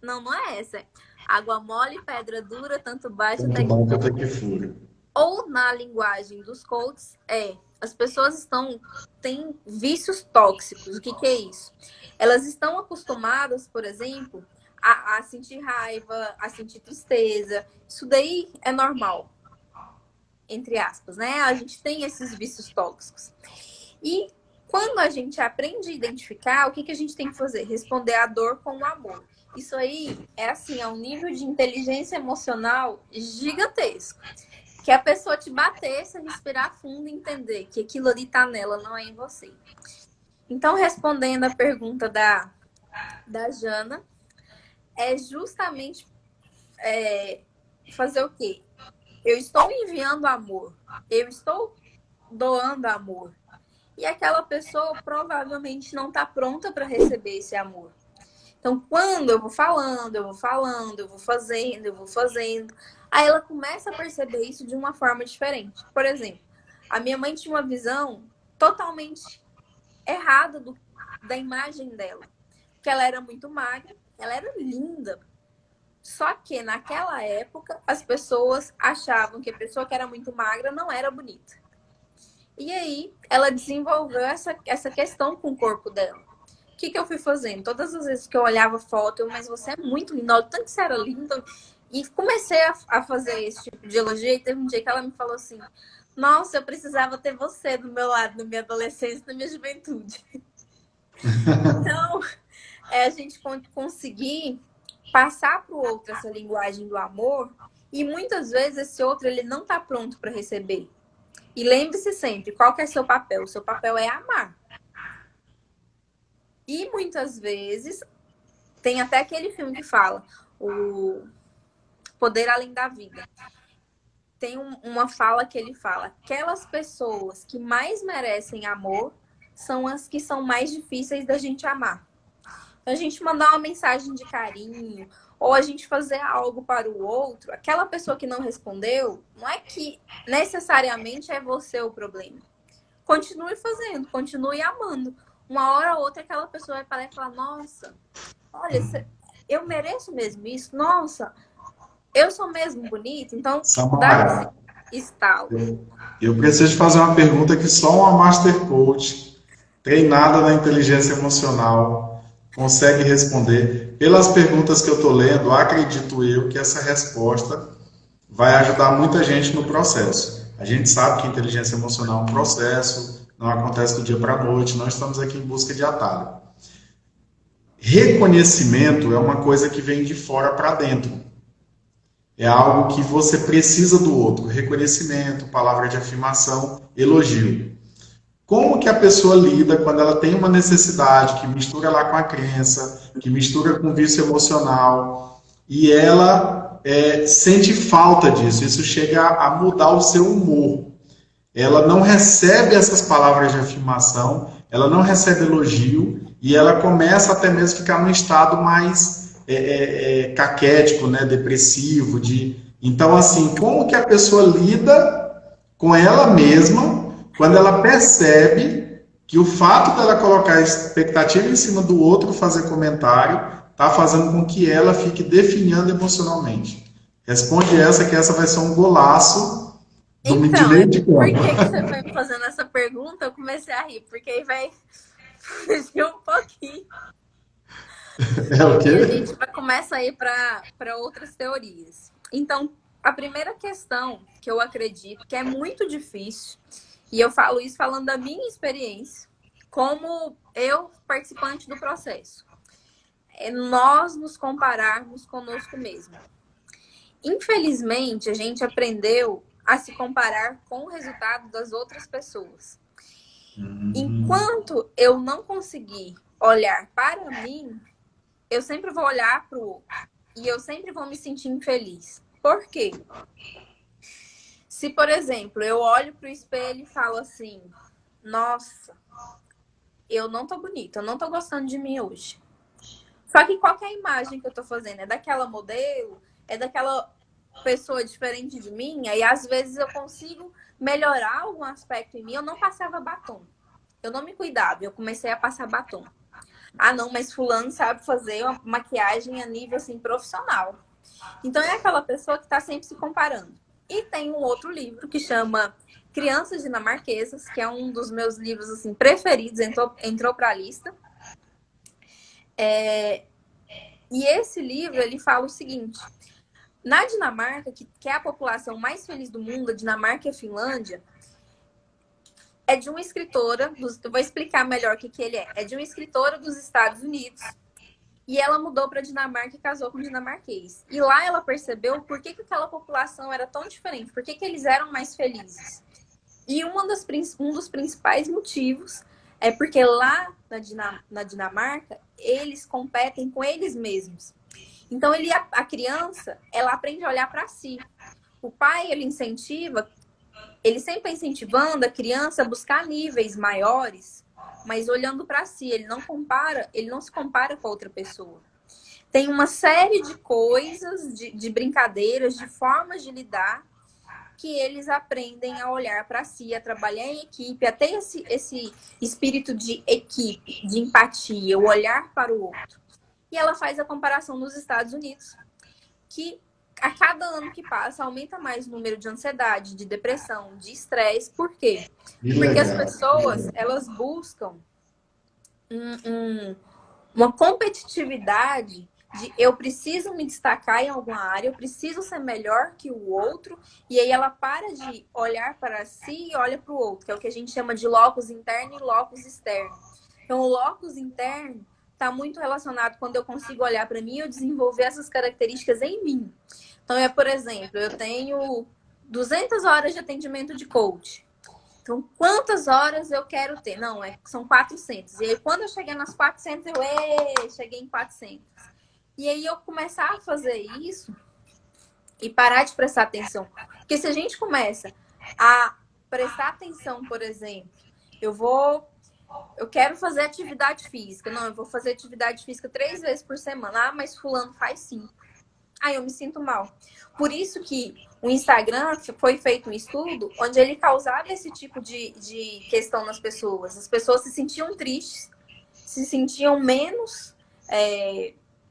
Não é essa. Água mole, pedra dura, tanto bate Tanto até que bate fura. até que fura. Ou na linguagem dos coaches, as pessoas têm vícios tóxicos. O que é isso? Elas estão acostumadas, por exemplo, a sentir raiva, a sentir tristeza. Isso daí é normal, entre aspas, né? A gente tem esses vícios tóxicos. E quando a gente aprende a identificar, o que a gente tem que fazer? Responder à dor com o amor. Isso aí é assim, é um nível de inteligência emocional gigantesco. Que a pessoa te bater, você respirar fundo e entender que aquilo ali tá nela, não é em você. Então, respondendo a pergunta da Jana, é justamente fazer o quê? Eu estou enviando amor, eu estou doando amor. E aquela pessoa provavelmente não está pronta para receber esse amor. Então, quando eu vou falando, eu vou fazendo, aí ela começa a perceber isso de uma forma diferente. Por exemplo, a minha mãe tinha uma visão totalmente errada da imagem dela. Porque ela era muito magra, ela era linda. Só que naquela época, as pessoas achavam que a pessoa que era muito magra não era bonita. E aí, ela desenvolveu essa questão com o corpo dela. O que eu fui fazendo? Todas as vezes que eu olhava foto, mas você é muito linda, olha o tanto que você era linda. E comecei a fazer esse tipo de elogio. E teve um dia que ela me falou assim: nossa, eu precisava ter você do meu lado na minha adolescência, na minha juventude. Então, a gente conseguir passar para o outro essa linguagem do amor. E muitas vezes esse outro ele não está pronto para receber. E lembre-se sempre, qual que é seu papel? O seu papel é amar. E muitas vezes, tem até aquele filme que fala, o Poder Além da Vida. Tem uma fala que ele fala, aquelas pessoas que mais merecem amor são as que são mais difíceis da gente amar. Então, a gente mandar uma mensagem de carinho, ou a gente fazer algo para o outro, aquela pessoa que não respondeu, não é que necessariamente é você o problema. Continue fazendo, continue amando. Uma hora ou outra aquela pessoa vai parar e falar, nossa, olha, eu mereço mesmo isso? Nossa, eu sou mesmo bonita? Então, dá esse estalo. Eu preciso fazer uma pergunta que só uma Master Coach, treinada na inteligência emocional, consegue responder. Pelas perguntas que eu estou lendo, acredito eu que essa resposta vai ajudar muita gente no processo. A gente sabe que inteligência emocional é um processo, não acontece do dia para a noite, não estamos aqui em busca de atalho. Reconhecimento é uma coisa que vem de fora para dentro. É algo que você precisa do outro. Reconhecimento, palavra de afirmação, elogio. Como que a pessoa lida quando ela tem uma necessidade que mistura lá com a crença, que mistura com o vício emocional, e ela sente falta disso? Isso chega a mudar o seu humor. Ela não recebe essas palavras de afirmação, ela não recebe elogio, e ela começa até mesmo a ficar num estado mais caquético, né, depressivo. Então, assim, como que a pessoa lida com ela mesma quando ela percebe que o fato dela colocar a expectativa em cima do outro fazer comentário está fazendo com que ela fique definhando emocionalmente? Responde essa, que essa vai ser um golaço de meio de por campo. que você foi me fazendo essa pergunta? Eu comecei a rir, porque aí vai fugir um pouquinho. É o quê? E a gente vai começar a ir para outras teorias. Então, a primeira questão que eu acredito que é muito difícil, e eu falo isso falando da minha experiência, como eu, participante do processo, é nós nos compararmos conosco mesmo. Infelizmente, a gente aprendeu a se comparar com o resultado das outras pessoas. Enquanto eu não conseguir olhar para mim, eu sempre vou olhar para o outro. E eu sempre vou me sentir infeliz. Por quê? Se, por exemplo, eu olho para o espelho e falo assim, nossa, eu não tô bonita, eu não tô gostando de mim hoje. Só que qual que é a imagem que eu tô fazendo? É daquela modelo? É daquela pessoa diferente de mim? Aí, às vezes, eu consigo melhorar algum aspecto em mim. Eu não passava batom. Eu não me cuidava. Eu comecei a passar batom. Ah, não, mas fulano sabe fazer uma maquiagem a nível, assim, profissional. Então, é aquela pessoa que está sempre se comparando. E tem um outro livro que chama Crianças Dinamarquesas, que é um dos meus livros, assim, preferidos, entrou para a lista. E esse livro, ele fala o seguinte: na Dinamarca, que é a população mais feliz do mundo, a Dinamarca e a Finlândia, é de uma escritora, eu vou explicar melhor o que ele é. É de uma escritora dos Estados Unidos, e ela mudou para a Dinamarca e casou com um dinamarquês. E lá ela percebeu por que aquela população era tão diferente, por que eles eram mais felizes. E um dos principais motivos é porque lá na Dinamarca, eles competem com eles mesmos. Então, a criança, ela aprende a olhar para si. O pai, ele incentiva, ele sempre incentivando a criança a buscar níveis maiores, mas olhando para si. Ele não se compara com a outra pessoa. Tem uma série de coisas, de brincadeiras, de formas de lidar, que eles aprendem a olhar para si, a trabalhar em equipe, a ter esse espírito de equipe, de empatia, o olhar para o outro. E ela faz a comparação nos Estados Unidos, que a cada ano que passa, aumenta mais o número de ansiedade, de depressão, de estresse. Por quê? Que Porque as legal. pessoas, elas buscam uma competitividade de eu preciso me destacar em alguma área, eu preciso ser melhor que o outro, e aí ela para de olhar para si e olha para o outro, que é o que a gente chama de locus interno e locus externo. Então, o locus interno está muito relacionado quando eu consigo olhar para mim e eu desenvolver essas características em mim. Então, por exemplo, eu tenho 200 horas de atendimento de coach. Então, quantas horas eu quero ter? Não, são 400. E aí, quando eu cheguei nas 400, cheguei em 400. E aí, eu começar a fazer isso e parar de prestar atenção. Porque se a gente começa a prestar atenção, por exemplo, eu quero fazer atividade física. Não, eu vou fazer atividade física 3 vezes por semana. Ah, mas fulano faz 5. Aí eu me sinto mal. Por isso que o Instagram foi feito um estudo onde ele causava esse tipo de questão nas pessoas. As pessoas se sentiam tristes, se sentiam menos,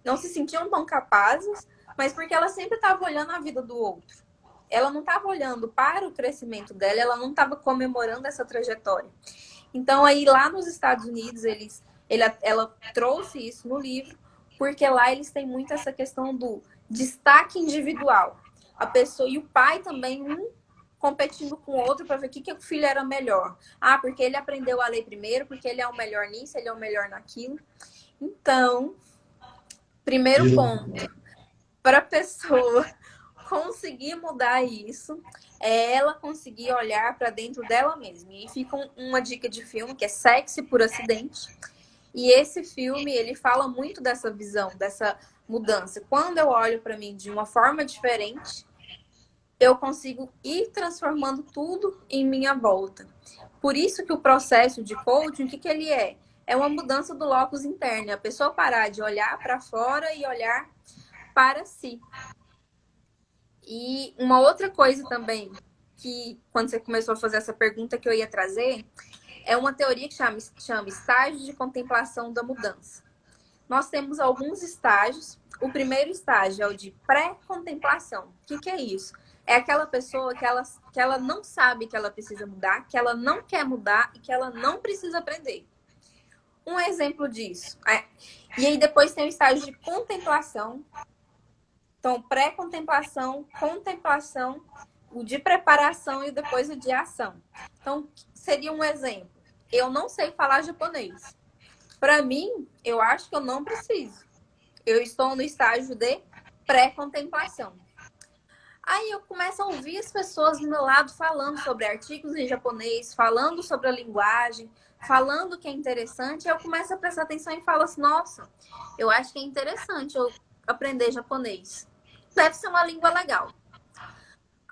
não se sentiam tão capazes, mas porque ela sempre estava olhando a vida do outro. Ela não estava olhando para o crescimento dela, ela não estava comemorando essa trajetória. Então, aí lá nos Estados Unidos, ela trouxe isso no livro, porque lá eles têm muito essa questão do destaque individual. A pessoa e o pai também, competindo com o outro para ver o que o filho era melhor. Ah, porque ele aprendeu a ler primeiro, porque ele é o melhor nisso, ele é o melhor naquilo. Então, primeiro ponto, para a pessoa conseguir mudar isso, é ela conseguir olhar para dentro dela mesma. E aí fica uma dica de filme que é Sexy por Acidente. E esse filme, ele fala muito dessa visão, dessa mudança. Quando eu olho para mim de uma forma diferente, eu consigo ir transformando tudo em minha volta. Por isso que o processo de coaching, o que ele é? É uma mudança do locus interno. A pessoa parar de olhar para fora e olhar para si. E uma outra coisa também, que quando você começou a fazer essa pergunta que eu ia trazer, é uma teoria que chama estágio de contemplação da mudança. Nós temos alguns estágios. O primeiro estágio é o de pré-contemplação. O que é isso? É aquela pessoa que ela não sabe que ela precisa mudar, que ela não quer mudar e que ela não precisa aprender. Um exemplo disso. E aí depois tem o estágio de contemplação. Então, pré-contemplação, contemplação, o de preparação e depois o de ação. Então, seria um exemplo. Eu não sei falar japonês. Para mim, eu acho que eu não preciso. Eu estou no estágio de pré-contemplação. Aí eu começo a ouvir as pessoas do meu lado falando sobre artigos em japonês, falando sobre a linguagem, falando que é interessante. Aí eu começo a prestar atenção e falo assim, nossa, eu acho que é interessante eu aprender japonês. Deve ser uma língua legal.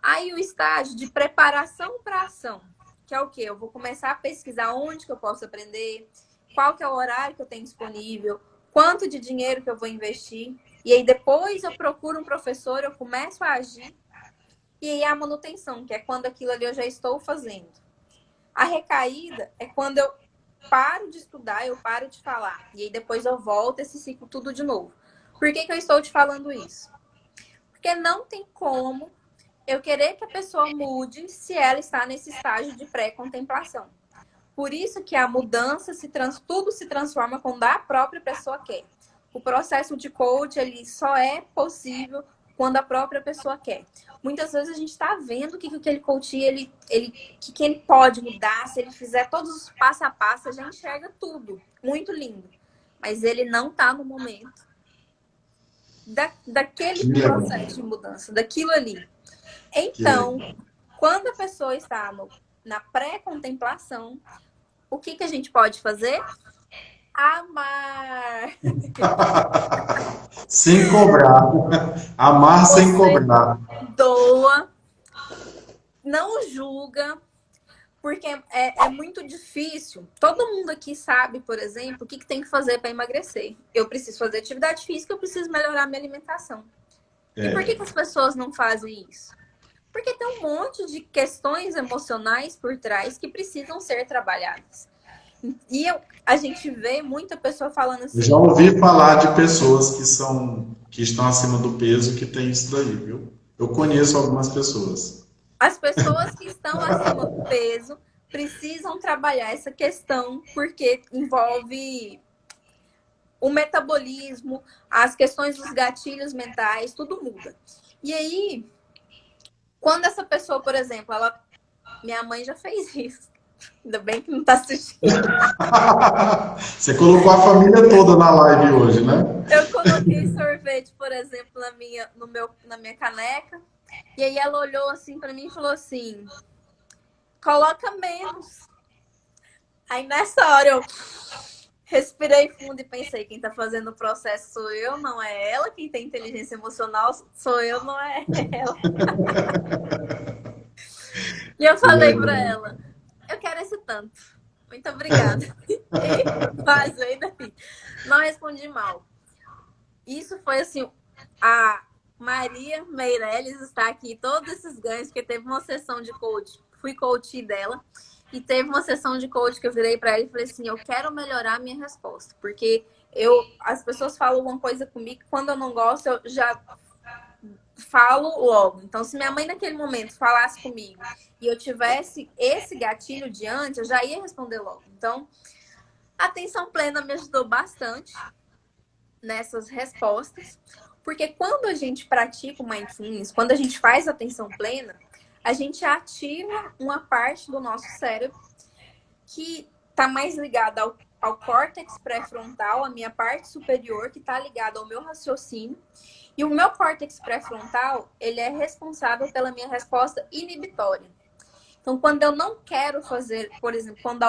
Aí o estágio de preparação para ação, que é o quê? Eu vou começar a pesquisar onde que eu posso aprender, qual que é o horário que eu tenho disponível, quanto de dinheiro que eu vou investir. E aí depois eu procuro um professor, eu começo a agir. E aí a manutenção, que é quando aquilo ali eu já estou fazendo. A recaída é quando eu paro de estudar, eu paro de falar. E aí depois eu volto esse ciclo tudo de novo. Por que eu estou te falando isso? Porque não tem como eu querer que a pessoa mude se ela está nesse estágio de pré-contemplação. Por isso que a mudança, tudo se transforma quando a própria pessoa quer. O processo de coach, ele só é possível quando a própria pessoa quer. Muitas vezes a gente está vendo o que aquele coach, que ele pode mudar, se ele fizer todos os passo a passo, já enxerga tudo. Muito lindo. Mas ele não está no momento daquele processo de mudança, daquilo ali. Então, quando a pessoa está na pré-contemplação, o que a gente pode fazer? Amar. Sem cobrar. Amar sem cobrar. Doa, não julga, porque é muito difícil. Todo mundo aqui sabe, por exemplo, o que tem que fazer para emagrecer. Eu preciso fazer atividade física, eu preciso melhorar minha alimentação. E por que as pessoas não fazem isso? Porque tem um monte de questões emocionais por trás que precisam ser trabalhadas. A gente vê muita pessoa falando Eu já assim, ouvi falar de pessoas que estão acima do peso que tem isso daí, viu? Eu conheço algumas pessoas. as pessoas que estão acima do peso precisam trabalhar essa questão, porque envolve o metabolismo, as questões dos gatilhos mentais, tudo muda. E aí, quando essa pessoa, por exemplo, minha mãe já fez isso. Ainda bem que não está assistindo. Você colocou a família toda na live hoje, né? Eu coloquei sorvete, por exemplo, na minha caneca. E aí ela olhou assim para mim e falou assim: coloca menos. Aí nessa hora eu respirei fundo e pensei: quem tá fazendo o processo sou eu, não é ela. Quem tem inteligência emocional sou eu, não é ela. E eu falei para ela: eu quero esse tanto. Muito obrigada. E vazei daí. Não respondi mal. Isso foi assim, a Maria Meirelles está aqui, todos esses ganhos, porque teve uma sessão de coach, fui coach dela, e teve uma sessão de coach que eu virei para ela e falei assim, eu quero melhorar a minha resposta, porque as pessoas falam alguma coisa comigo, quando eu não gosto, eu já falo logo. Então, se minha mãe naquele momento falasse comigo e eu tivesse esse gatilho diante, eu já ia responder logo. Então, a atenção plena me ajudou bastante nessas respostas, porque quando a gente pratica o mindfulness, quando a gente faz atenção plena, a gente ativa uma parte do nosso cérebro que está mais ligada ao córtex pré-frontal, a minha parte superior, que está ligada ao meu raciocínio. E o meu córtex pré-frontal, ele é responsável pela minha resposta inibitória. Então, quando eu não quero fazer, por exemplo, quando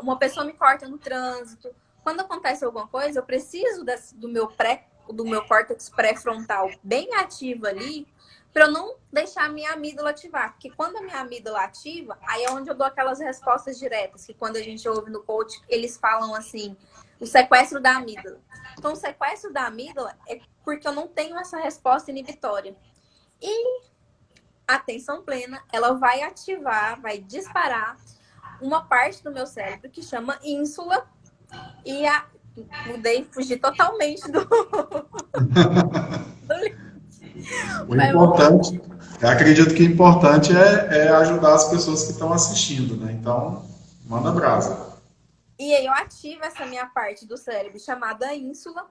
uma pessoa me corta no trânsito, quando acontece alguma coisa, eu preciso do meu córtex pré-frontal bem ativo ali, para eu não deixar a minha amígdala ativar. Porque quando a minha amígdala ativa, aí é onde eu dou aquelas respostas diretas, que quando a gente ouve no coach, eles falam assim, o sequestro da amígdala. Então, o sequestro da amígdala é porque eu não tenho essa resposta inibitória. E a atenção plena, ela vai ativar, vai disparar uma parte do meu cérebro que chama ínsula. E fugi totalmente do O importante, eu acredito que o importante é ajudar as pessoas que estão assistindo, né? Então, manda brasa. E aí eu ativo essa minha parte do cérebro chamada ínsula.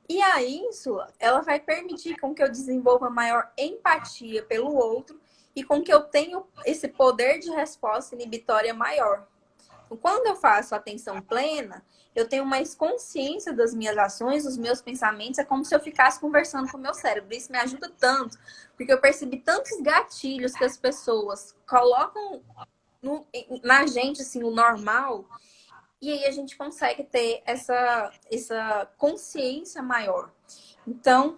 E a ínsula, ela vai permitir com que eu desenvolva maior empatia pelo outro e com que eu tenha esse poder de resposta inibitória maior. Então, quando eu faço atenção plena, eu tenho mais consciência das minhas ações, dos meus pensamentos. É como se eu ficasse conversando com o meu cérebro. Isso me ajuda tanto, porque eu percebi tantos gatilhos que as pessoas colocam na gente, assim, o normal. E aí a gente consegue ter essa consciência maior. Então,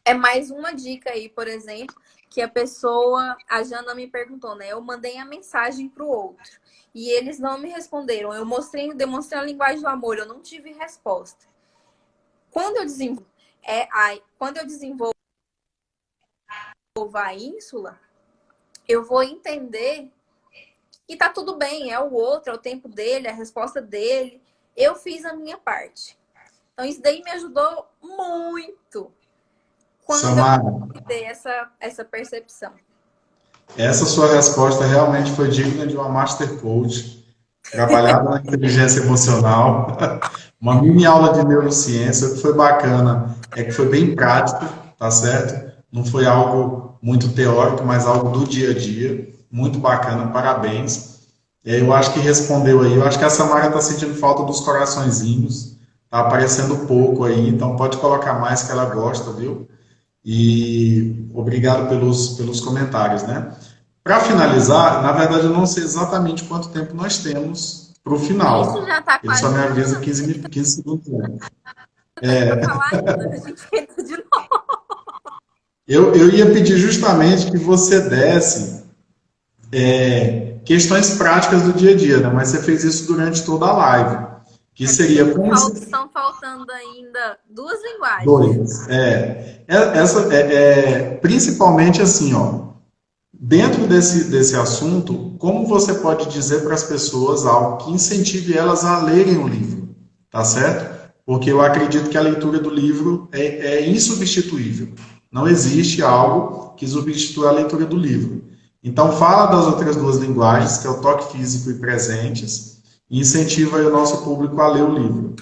é mais uma dica aí, por exemplo, que a Jana me perguntou, né? Eu mandei a mensagem para o outro e eles não me responderam. Eu demonstrei a linguagem do amor, eu não tive resposta. Quando eu desenvolvo a ínsula, eu vou entender que tá tudo bem, é o outro, é o tempo dele, é a resposta dele. Eu fiz a minha parte. Então, isso daí me ajudou muito quando Samara, eu dei essa percepção. essa sua resposta realmente foi digna de uma Master Coach, trabalhada na inteligência emocional, uma mini aula de neurociência. O que foi bacana é que foi bem prático, tá certo? Não foi algo muito teórico, mas algo do dia a dia. Muito bacana, parabéns. Eu acho que respondeu aí. Eu acho que a Samara está sentindo falta dos coraçõezinhos. Tá aparecendo pouco aí, então pode colocar mais que ela gosta, viu? E obrigado pelos comentários, né? Para finalizar, na verdade, eu não sei exatamente quanto tempo nós temos para o final. Isso já está Ele quase só me avisa 15 segundos. para falar ainda, a gente entra de novo. Eu ia pedir justamente que você desse questões práticas do dia a dia, né? Mas você fez isso durante toda a live. Que seria como Estão faltando ainda 2 linguagens. dois. Principalmente assim, ó. Dentro desse assunto, como você pode dizer para as pessoas algo que incentive elas a lerem o livro, tá certo? Porque eu acredito que a leitura do livro é insubstituível. Não existe algo que substitua a leitura do livro. Então, fala das outras duas linguagens, que é o toque físico e presentes, e incentiva aí o nosso público a ler o livro.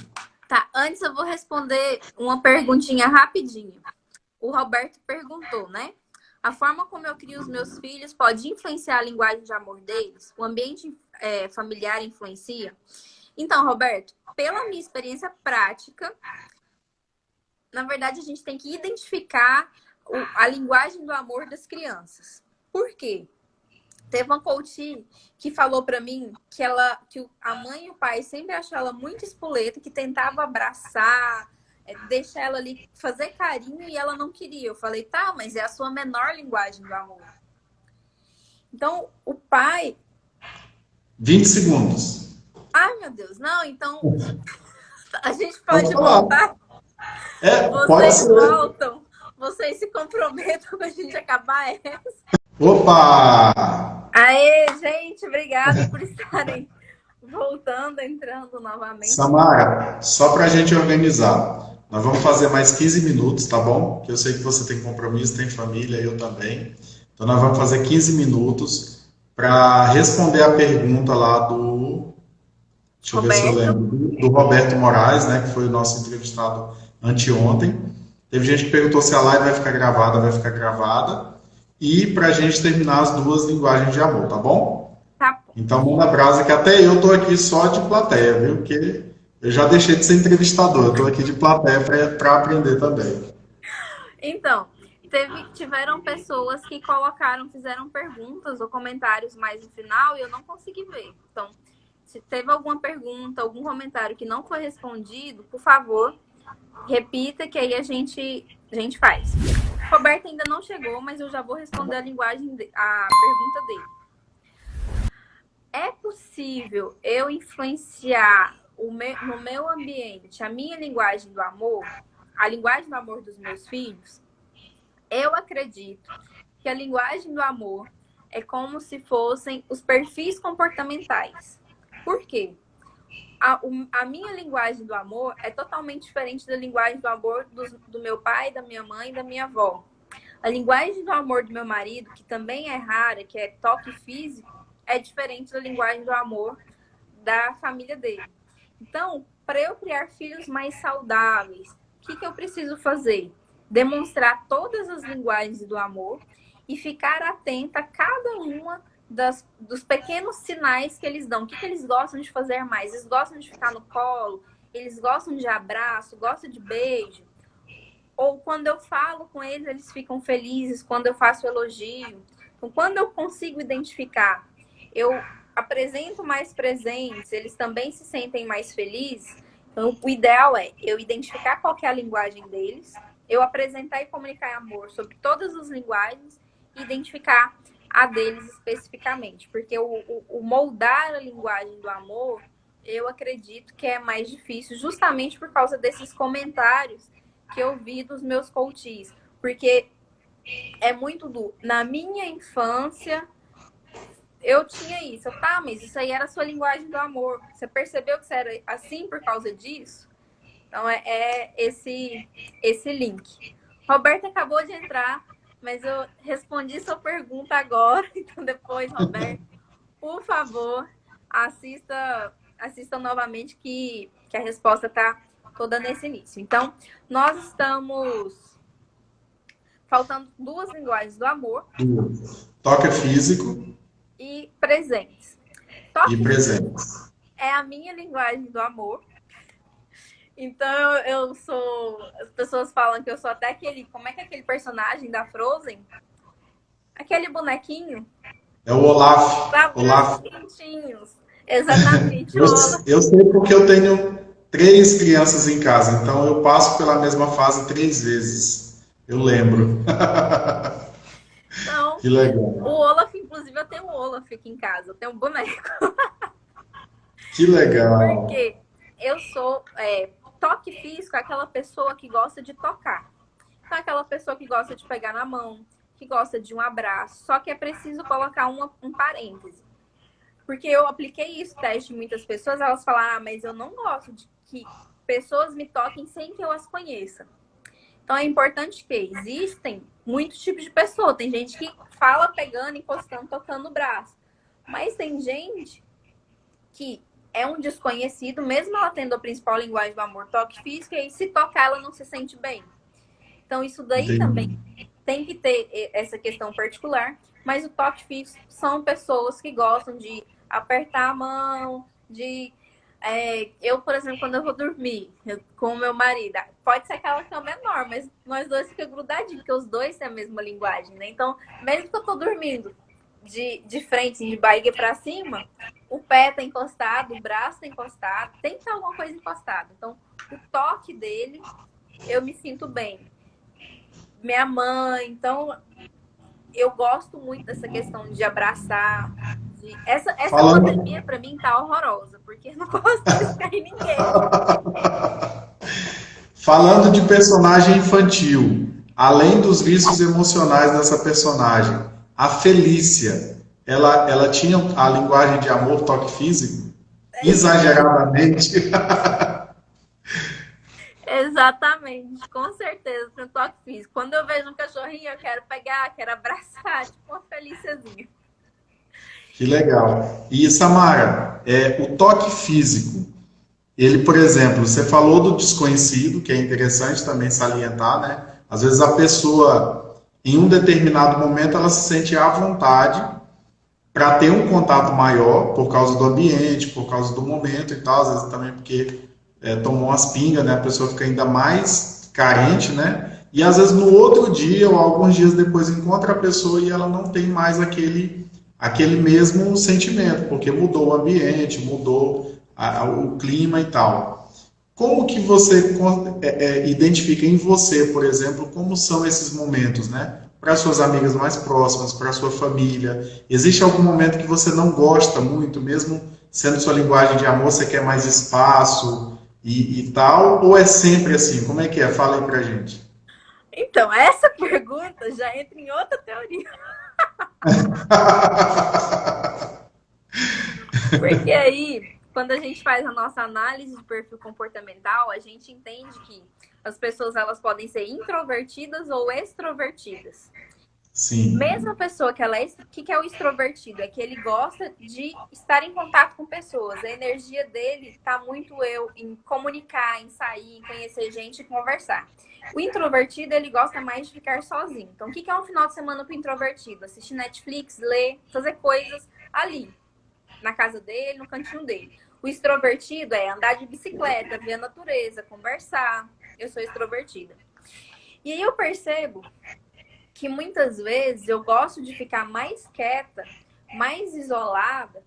Tá, antes eu vou responder uma perguntinha rapidinho. O Roberto perguntou, né? A forma como eu crio os meus filhos pode influenciar a linguagem de amor deles? O ambiente familiar influencia? Então, Roberto, pela minha experiência prática, na verdade, a gente tem que identificar a linguagem do amor das crianças. Por quê? Teve uma coach que falou para mim que a mãe e o pai sempre achavam ela muito espoleta, que tentava abraçar, deixar ela ali, fazer carinho, e ela não queria. Eu falei, tá, mas é a sua menor linguagem do amor. Então, o pai... 20 segundos. Ai, meu Deus, não, então a gente pode voltar. Pode Vocês ser. voltam, vocês se comprometam pra gente acabar essa. Opa! Aê, gente, obrigada por estarem voltando, entrando novamente. Samara, só para a gente organizar, nós vamos fazer mais 15 minutos, tá bom? Que eu sei que você tem compromisso, tem família, eu também. Então nós vamos fazer 15 minutos para responder a pergunta lá do... Deixa eu ver se eu lembro. Do Roberto Moraes, né? Que foi o nosso entrevistado anteontem. Teve gente que perguntou se a live vai ficar gravada, vai ficar gravada. E para a gente terminar as duas linguagens de amor, tá bom? Tá bom. Então, manda brasa, que até eu tô aqui só de plateia, viu? Porque eu já deixei de ser entrevistador, eu tô aqui de plateia para aprender também. Então, tiveram pessoas que fizeram perguntas ou comentários mais no final e eu não consegui ver. Então, se teve alguma pergunta, algum comentário que não foi respondido, por favor, repita que aí a gente faz. Roberto ainda não chegou, mas eu já vou responder a pergunta dele. É possível eu influenciar no meu ambiente a minha linguagem do amor, a linguagem do amor dos meus filhos? Eu acredito que a linguagem do amor é como se fossem os perfis comportamentais. Por quê? A minha linguagem do amor é totalmente diferente da linguagem do amor do meu pai, da minha mãe e da minha avó. A linguagem do amor do meu marido, que também é rara, que é toque físico, é diferente da linguagem do amor da família dele. Então, para eu criar filhos mais saudáveis, o que eu preciso fazer? Demonstrar todas as linguagens do amor e ficar atenta a cada uma dos pequenos sinais que eles dão. O que eles gostam de fazer mais? Eles gostam de ficar no colo? Eles gostam de abraço? Gostam de beijo? Ou quando eu falo com eles, eles ficam felizes quando eu faço elogio? Então, quando eu consigo identificar, eu apresento mais presentes, eles também se sentem mais felizes. Então, o ideal é eu identificar qual que é a linguagem deles, eu apresentar e comunicar amor sobre todas as linguagens e identificar a deles especificamente. Porque o moldar a linguagem do amor, eu acredito que é mais difícil, justamente por causa desses comentários que eu vi dos meus coaches. Porque é muito na minha infância, eu tinha isso. Tá, mas isso aí era a sua linguagem do amor. Você percebeu que você era assim por causa disso? Então, é esse link. Roberto acabou de entrar, mas eu respondi sua pergunta agora. Então, depois, Roberto, por favor, assista novamente que a resposta está toda nesse início. Então, nós estamos faltando duas linguagens do amor. Toque físico e presentes. E presentes. É a minha linguagem do amor. Então, eu sou... As pessoas falam que eu sou até aquele... Como é que é aquele personagem da Frozen? Aquele bonequinho. É o Olaf. Olaf. Pintinhos. Exatamente. Eu sei porque eu tenho 3 crianças em casa, então eu passo pela mesma fase 3 vezes. Eu lembro. Então, que legal. O Olaf, inclusive, eu tenho o Olaf aqui em casa. Eu tenho um boneco. Que legal. Porque eu sou... toque físico é aquela pessoa que gosta de tocar. Então, aquela pessoa que gosta de pegar na mão, que gosta de um abraço, só que é preciso colocar um parêntese. Porque eu apliquei isso, teste de muitas pessoas, elas falaram, ah, mas eu não gosto de que pessoas me toquem sem que eu as conheça. Então é importante que existem muitos tipos de pessoa. Tem gente que fala pegando, encostando, tocando o braço. Mas tem gente que é um desconhecido, mesmo ela tendo a principal linguagem do amor, toque físico, e se tocar ela não se sente bem. Então isso daí Entendi. também tem que ter essa questão particular. Mas o toque físico são pessoas que gostam de apertar a mão, de... eu, por exemplo, quando eu vou dormir com o meu marido, pode ser aquela cama menor, mas nós dois ficamos grudadinhos, porque os dois têm a mesma linguagem, né? Então, mesmo que eu tô dormindo de frente, de barriga para cima, o pé tá encostado, o braço tá encostado, tem que ter alguma coisa encostada. Então, o toque dele, eu me sinto bem. Minha mãe, então, eu gosto muito dessa questão de abraçar. Essa pandemia, pra mim, tá horrorosa, porque eu não gosto de ficar em ninguém. Falando de personagem infantil, além dos vícios emocionais dessa personagem, a Felícia, ela tinha a linguagem de amor, toque físico? Exageradamente. Exatamente, com certeza, no toque físico. Quando eu vejo um cachorrinho, eu quero pegar, quero abraçar, tipo uma Felíciazinha. Que legal. E Samara, o toque físico, ele, por exemplo, você falou do desconhecido, que é interessante também salientar, né? Às vezes a pessoa, em um determinado momento, ela se sente à vontade para ter um contato maior por causa do ambiente, por causa do momento e tal, às vezes também porque tomou umas pingas, né? A pessoa fica ainda mais carente, né? E às vezes no outro dia ou alguns dias depois encontra a pessoa e ela não tem mais aquele mesmo sentimento, porque mudou o ambiente, mudou o clima e tal. Como que você identifica em você, por exemplo, como são esses momentos, né? Para suas amigas mais próximas, para sua família. Existe algum momento que você não gosta muito, mesmo sendo sua linguagem de amor, você quer mais espaço e tal? Ou é sempre assim? Como é que é? Fala aí pra gente. Então, essa pergunta já entra em outra teoria. Porque aí, quando a gente faz a nossa análise de perfil comportamental, a gente entende que as pessoas elas podem ser introvertidas ou extrovertidas. Sim. Mesmo a pessoa que ela é... O que é o extrovertido? É que ele gosta de estar em contato com pessoas. A energia dele está muito em comunicar, em sair, em conhecer gente e conversar. O introvertido, ele gosta mais de ficar sozinho. Então, o que é um final de semana para o introvertido? Assistir Netflix, ler, fazer coisas ali, na casa dele, no cantinho dele. O extrovertido é andar de bicicleta, ver a natureza, conversar. Eu sou extrovertida. E aí eu percebo que muitas vezes eu gosto de ficar mais quieta, mais isolada,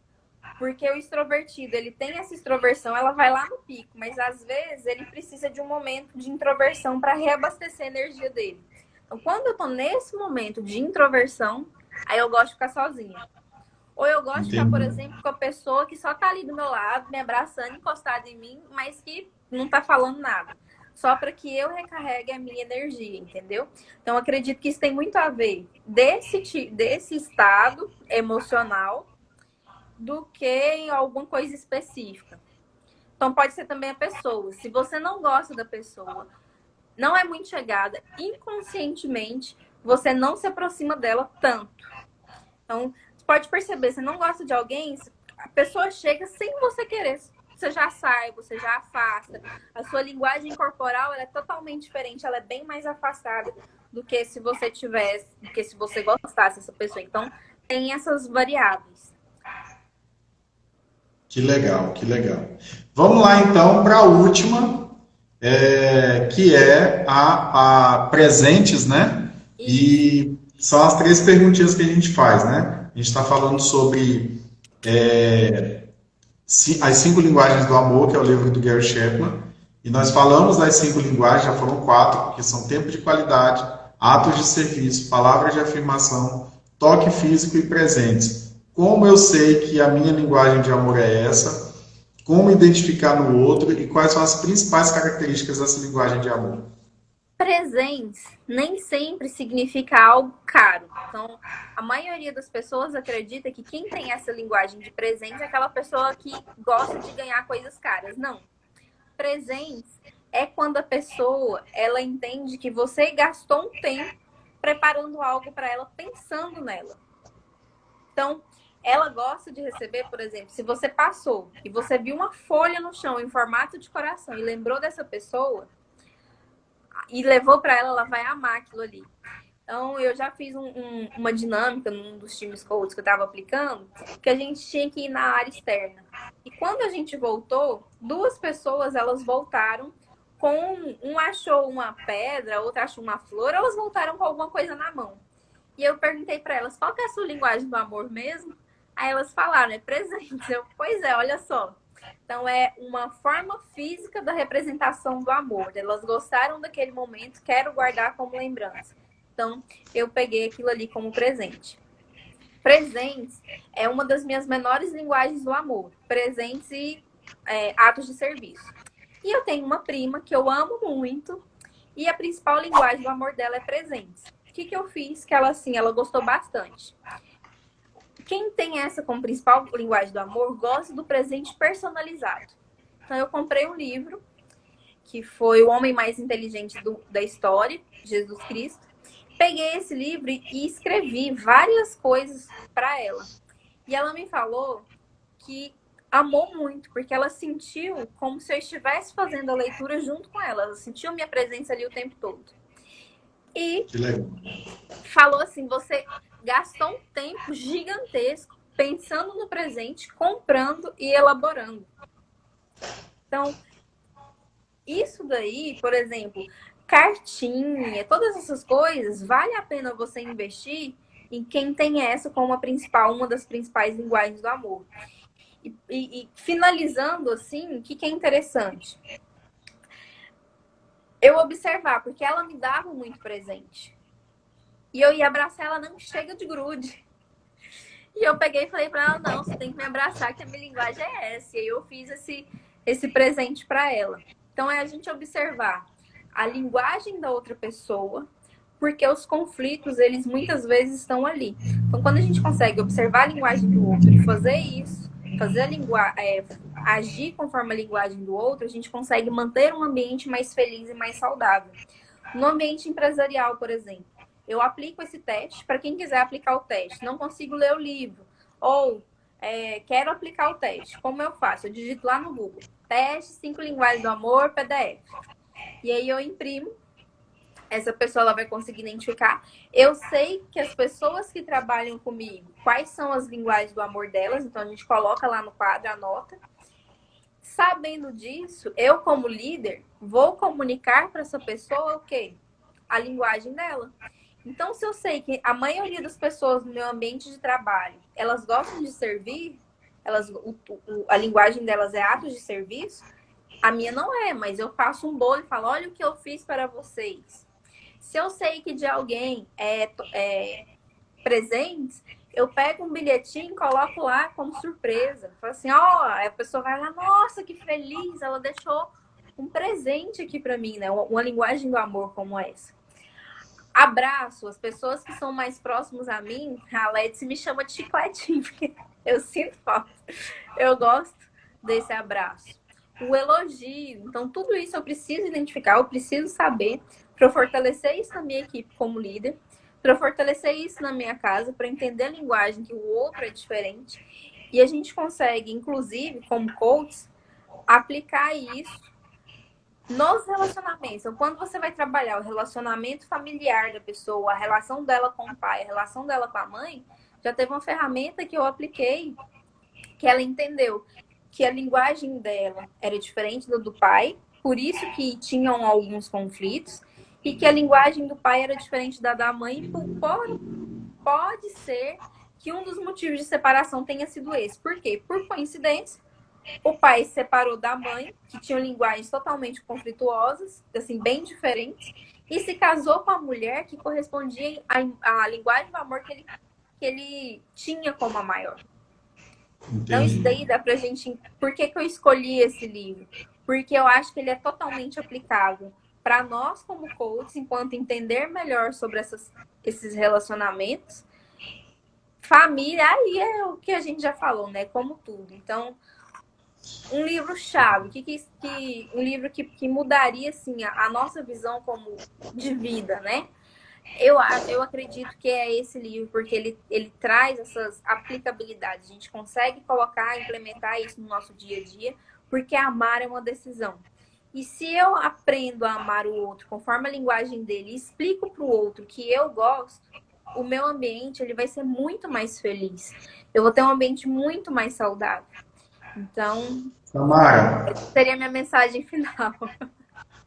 porque o extrovertido, ele tem essa extroversão, ela vai lá no pico, mas às vezes ele precisa de um momento de introversão para reabastecer a energia dele. Então, quando eu tô nesse momento de introversão, aí eu gosto de ficar sozinha. Ou eu gosto de ficar, por exemplo, com a pessoa que só tá ali do meu lado, me abraçando, encostada em mim, mas que não tá falando nada. Só para que eu recarregue a minha energia, entendeu? Então, acredito que isso tem muito a ver desse estado emocional do que em alguma coisa específica. Então, pode ser também a pessoa. Se você não gosta da pessoa, não é muito chegada, inconscientemente, você não se aproxima dela tanto. Então, você pode perceber, você não gosta de alguém, a pessoa chega sem você querer. Você já sai, você já afasta. A sua linguagem corporal ela é totalmente diferente, ela é bem mais afastada do que se você tivesse, do que se você gostasse dessa pessoa. Então, tem essas variáveis. Que legal, que legal. Vamos lá então para a última, que é a presentes, né? E são as 3 perguntinhas que a gente faz, né? A gente está falando sobre as 5 linguagens do amor, que é o livro do Gary Chapman, e nós falamos das 5 linguagens, já foram 4, que são tempo de qualidade, atos de serviço, palavras de afirmação, toque físico e presentes. Como eu sei que a minha linguagem de amor é essa? Como identificar no outro e quais são as principais características dessa linguagem de amor? Presentes nem sempre significa algo caro. Então, a maioria das pessoas acredita que quem tem essa linguagem de presentes é aquela pessoa que gosta de ganhar coisas caras. Não. Presentes é quando a pessoa ela entende que você gastou um tempo preparando algo para ela, pensando nela. Então, ela gosta de receber, por exemplo, se você passou e você viu uma folha no chão em formato de coração e lembrou dessa pessoa e levou para ela, ela vai amar aquilo ali. Então, eu já fiz uma dinâmica num dos times coaches que eu estava aplicando, que a gente tinha que ir na área externa. E quando a gente voltou, duas pessoas, elas voltaram com... Um achou uma pedra, outra achou uma flor, elas voltaram com alguma coisa na mão. E eu perguntei para elas, qual que é a sua linguagem do amor mesmo? Aí elas falaram, é presente. Pois é, olha só. Então, é uma forma física da representação do amor. Elas gostaram daquele momento, quero guardar como lembrança. Então, eu peguei aquilo ali como presente. Presentes é uma das minhas menores linguagens do amor. Presentes e atos de serviço. E eu tenho uma prima que eu amo muito e a principal linguagem do amor dela é presentes. O que eu fiz que ela, assim, ela gostou bastante? Quem tem essa como principal linguagem do amor gosta do presente personalizado. Então, eu comprei um livro que foi O Homem Mais Inteligente da História, Jesus Cristo. Peguei esse livro e escrevi várias coisas para ela. E ela me falou que amou muito, porque ela sentiu como se eu estivesse fazendo a leitura junto com ela. Ela sentiu minha presença ali o tempo todo. E falou assim, você gastou um tempo gigantesco pensando no presente, comprando e elaborando. Então, isso daí, por exemplo, cartinha, todas essas coisas, vale a pena você investir em quem tem essa como uma das principais linguagens do amor. E finalizando assim, o que é interessante? Eu observar, porque ela me dava muito presente. E eu ia abraçar ela, não chega de grude. E eu peguei e falei para ela, não, você tem que me abraçar, que a minha linguagem é essa. E aí eu fiz esse presente para ela. Então, é a gente observar a linguagem da outra pessoa, porque os conflitos, eles muitas vezes estão ali. Então, quando a gente consegue observar a linguagem do outro e fazer isso, agir conforme a linguagem do outro, a gente consegue manter um ambiente mais feliz e mais saudável. No ambiente empresarial, por exemplo, eu aplico esse teste para quem quiser aplicar o teste. Não consigo ler o livro. Ou quero aplicar o teste. Como eu faço? Eu digito lá no Google. Teste 5 linguagens do amor, PDF. E aí eu imprimo. Essa pessoa ela vai conseguir identificar. Eu sei que as pessoas que trabalham comigo, quais são as linguagens do amor delas. Então a gente coloca lá no quadro, anota. Sabendo disso, eu como líder, vou comunicar para essa pessoa o quê? A linguagem dela. Então, se eu sei que a maioria das pessoas no meu ambiente de trabalho, elas gostam de servir, a linguagem delas é atos de serviço, a minha não é, mas eu faço um bolo e falo, olha o que eu fiz para vocês. Se eu sei que de alguém é presentes, eu pego um bilhetinho e coloco lá como surpresa. Falo assim, a pessoa vai lá, nossa, que feliz, ela deixou um presente aqui para mim, né? Uma linguagem do amor como essa. Abraço, as pessoas que são mais próximas a mim, a Letícia me chama de chicletinho, porque eu sinto falta. Eu gosto desse abraço. O elogio, então tudo isso eu preciso identificar, eu preciso saber para fortalecer isso na minha equipe como líder, para fortalecer isso na minha casa, para entender a linguagem que o outro é diferente. E a gente consegue, inclusive, como coach, aplicar isso nos relacionamentos. Então, quando você vai trabalhar o relacionamento familiar da pessoa, a relação dela com o pai, a relação dela com a mãe, já teve uma ferramenta que eu apliquei, que ela entendeu que a linguagem dela era diferente da do pai, por isso que tinham alguns conflitos, e que a linguagem do pai era diferente da mãe, e pode ser que um dos motivos de separação tenha sido esse. Por quê? Por coincidência, o pai se separou da mãe, que tinham linguagens totalmente conflituosas, assim, bem diferentes, e se casou com a mulher que correspondia à linguagem do amor que ele tinha como a maior. Entendi. Então, isso daí dá pra gente... Por que eu escolhi esse livro? Porque eu acho que ele é totalmente aplicável para nós como coaches, enquanto entender melhor sobre esses relacionamentos, família, aí é o que a gente já falou, né? Como tudo. Então, um livro-chave, um livro que mudaria assim, a nossa visão como de vida, né? Eu acredito que é esse livro, porque ele traz essas aplicabilidades. A gente consegue colocar, implementar isso no nosso dia a dia, porque amar é uma decisão. E se eu aprendo a amar o outro conforme a linguagem dele e explico para o outro que eu gosto, o meu ambiente ele vai ser muito mais feliz. Eu vou ter um ambiente muito mais saudável. Então, Samara, essa seria a minha mensagem final.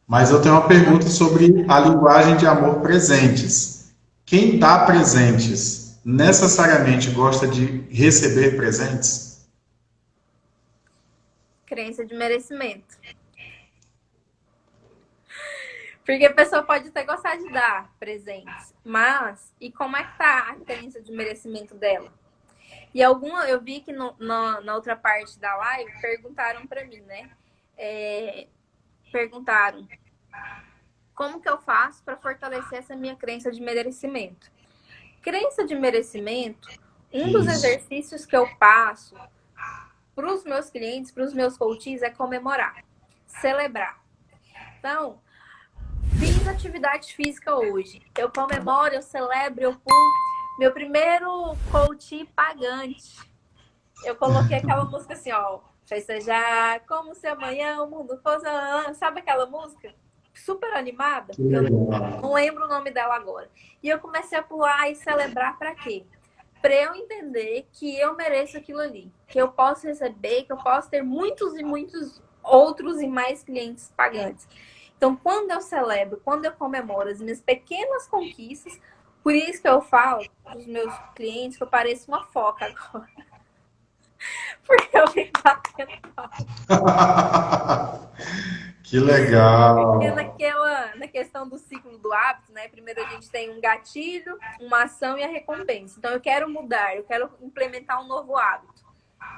mas eu tenho uma pergunta sobre a linguagem de amor presentes. Quem dá presentes necessariamente gosta de receber presentes? Crença de merecimento. Porque a pessoa pode até gostar de dar presentes, mas e como é que tá a crença de merecimento dela? E eu vi que na outra parte da live perguntaram para mim, né? Perguntaram como que eu faço para fortalecer essa minha crença de merecimento. Crença de merecimento, um dos Isso. exercícios que eu passo para os meus clientes, para os meus coaches, é comemorar, celebrar. Então, fiz atividade física hoje. Eu comemoro, eu celebro, eu pulo. Meu primeiro coach pagante. Eu coloquei aquela música assim, ó. Festejar como se amanhã o mundo fosse. Sabe aquela música? Super animada. Que Eu legal. não lembro o nome dela agora. E eu comecei a pular e celebrar para quê? Para eu entender que eu mereço aquilo ali. Que eu posso receber, que eu posso ter muitos e muitos outros e mais clientes pagantes. Então, quando eu celebro, quando eu comemoro as minhas pequenas conquistas, por isso que eu falo para os meus clientes que eu pareço uma foca agora. Porque eu fico batendo Que porque legal. na questão do ciclo do hábito, né? Primeiro a gente tem um gatilho, uma ação e a recompensa. Então eu quero mudar, eu quero implementar um novo hábito.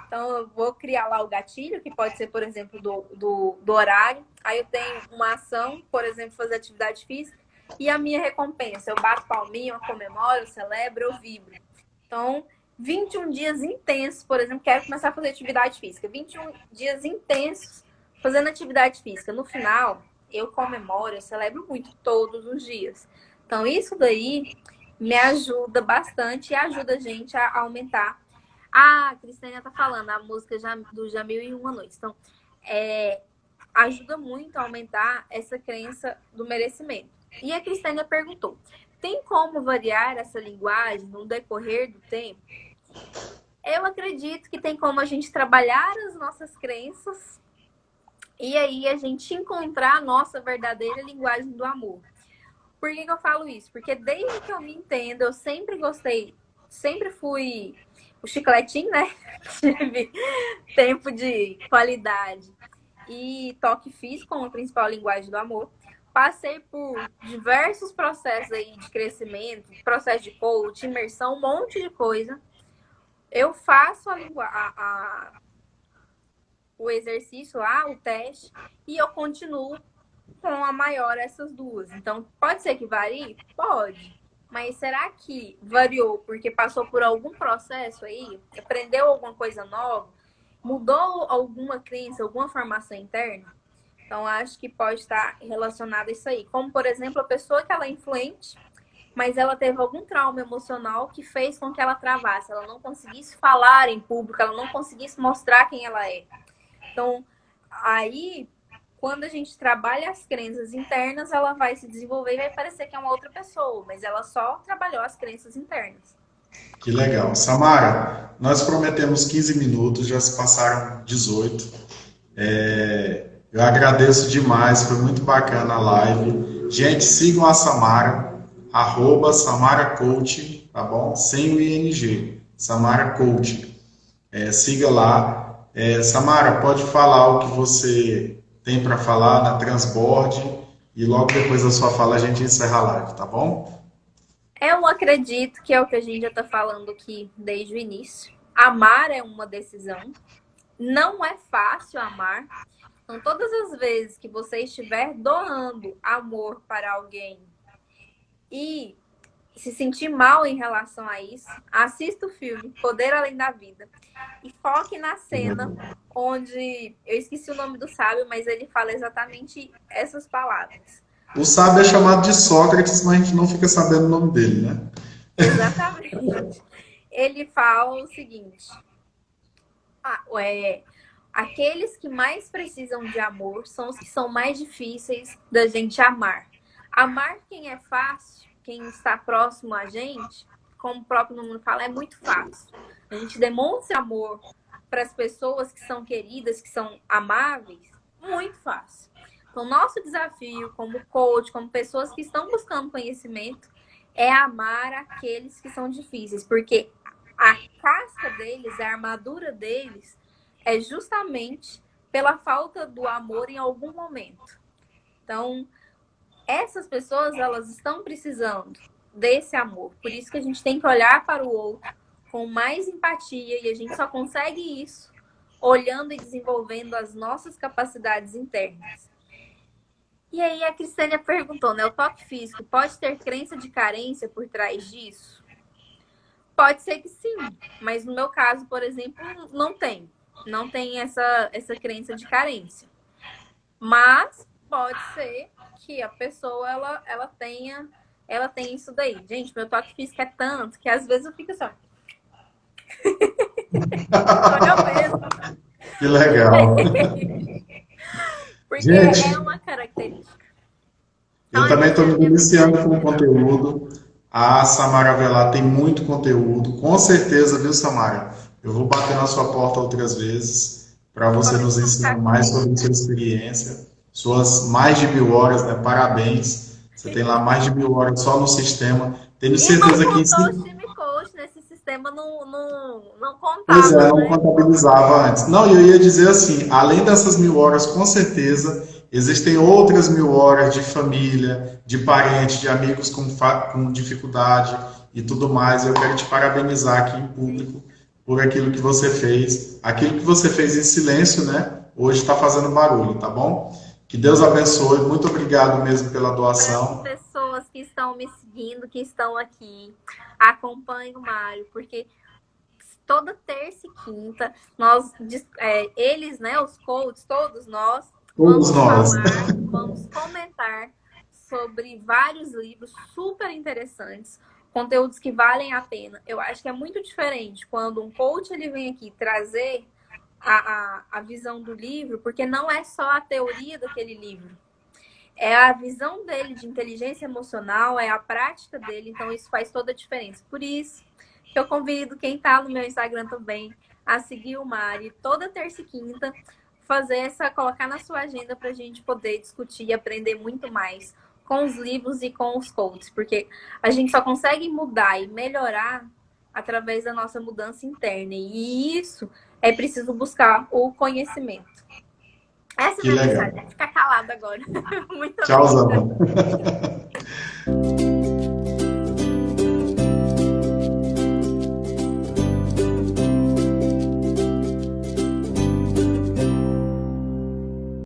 Então eu vou criar lá o gatilho, que pode ser, por exemplo, do horário. Aí eu tenho uma ação, por exemplo, fazer atividade física. E a minha recompensa, eu bato palminha, eu comemoro, eu celebro, eu vibro. Então, 21 dias intensos, por exemplo, quero começar a fazer atividade física. 21 dias intensos fazendo atividade física. No final, eu comemoro, eu celebro muito todos os dias. Então, isso daí me ajuda bastante e ajuda a gente a aumentar. A Cristina tá falando, a música do Jamil e Uma Noite. Então, ajuda muito a aumentar essa crença do merecimento. E a Cristina perguntou, tem como variar essa linguagem no decorrer do tempo? Eu acredito que tem como a gente trabalhar as nossas crenças e aí a gente encontrar a nossa verdadeira linguagem do amor. Por que eu falo isso? Porque desde que eu me entendo, eu sempre gostei, sempre fui o chicletinho, né? Tive tempo de qualidade e toque físico como a principal linguagem do amor. Passei por diversos processos aí de crescimento, processo de coach, imersão, um monte de coisa. Eu faço o exercício lá, o teste, e eu continuo com a maior essas duas. Então, pode ser que varie? Pode. Mas será que variou porque passou por algum processo aí? Aprendeu alguma coisa nova? Mudou alguma crença, alguma formação interna? Então, acho que pode estar relacionado a isso aí. Como, por exemplo, a pessoa que ela é influente, mas ela teve algum trauma emocional que fez com que ela travasse, ela não conseguisse falar em público, ela não conseguisse mostrar quem ela é. Então, aí, quando a gente trabalha as crenças internas, ela vai se desenvolver e vai parecer que é uma outra pessoa, mas ela só trabalhou as crenças internas. Que legal. Samara, nós prometemos 15 minutos, já se passaram 18. Eu agradeço demais, foi muito bacana a live. Gente, sigam a Samara, Samara Coach, tá bom? Sem o ING, Samara Coach. Siga lá. Samara, pode falar o que você tem para falar na Transbord e logo depois da sua fala a gente encerra a live, tá bom? Eu acredito que é o que a gente já está falando aqui desde o início. Amar é uma decisão. Não é fácil amar, Então, todas as vezes que você estiver doando amor para alguém e se sentir mal em relação a isso, assista o filme Poder Além da Vida e foque na cena onde, eu esqueci o nome do sábio, mas ele fala exatamente essas palavras. O sábio é chamado de Sócrates, mas a gente não fica sabendo o nome dele, né? Exatamente. Ele fala o seguinte: aqueles que mais precisam de amor são os que são mais difíceis da gente amar. Amar quem é fácil, quem está próximo a gente, como o próprio nome fala, é muito fácil. A gente demonstra amor para as pessoas que são queridas, que são amáveis, muito fácil. Então, nosso desafio como coach, como pessoas que estão buscando conhecimento, é amar aqueles que são difíceis, porque a casca deles, a armadura deles, é justamente pela falta do amor em algum momento. Então, essas pessoas, elas estão precisando desse amor. Por isso que a gente tem que olhar para o outro com mais empatia, e a gente só consegue isso olhando e desenvolvendo as nossas capacidades internas. E aí a Cristânia perguntou, né? O toque físico pode ter crença de carência por trás disso? Pode ser que sim, mas no meu caso, por exemplo, não tem. Não tem essa crença de carência. Mas pode ser que a pessoa ela tenha isso daí. Gente, meu toque físico é tanto que às vezes eu fico só. Sou eu mesmo. Que legal. Porque Gente, é uma característica. eu também estou me iniciando com o conteúdo. A Samara Velar tem muito conteúdo. Com certeza, viu, Samara? Eu vou bater na sua porta outras vezes para você nos ensinar mais sobre sua experiência. Suas mais de 1.000 horas, né? Parabéns. Você tem lá mais de 1.000 horas só no sistema. Tenho certeza que o time coach nesse sistema não contava. Pois é, não né? contabilizava antes. Não, eu ia dizer assim, além dessas 1.000 horas, com certeza, existem outras 1.000 horas de família, de parentes, de amigos com dificuldade e tudo mais. Eu quero te parabenizar aqui em público por aquilo que você fez. Aquilo que você fez em silêncio, né? Hoje está fazendo barulho, tá bom? Que Deus abençoe. Muito obrigado mesmo pela doação. Para as pessoas que estão me seguindo, que estão aqui, acompanhem o Mário, porque toda terça e quinta, eles, né, os coaches, todos nós, vamos comentar sobre vários livros super interessantes, conteúdos que valem a pena. Eu acho que é muito diferente quando um coach ele vem aqui trazer a visão do livro, porque não é só a teoria daquele livro. É a visão dele de inteligência emocional, é a prática dele, então isso faz toda a diferença. Por isso que eu convido quem está no meu Instagram também a seguir o Mari toda terça e quinta, colocar na sua agenda para a gente poder discutir e aprender muito mais com os livros e com os coaches, porque a gente só consegue mudar e melhorar através da nossa mudança interna, e isso é preciso buscar o conhecimento. Essa é a minha mensagem. Ficar calada agora. Muito Tchauzão.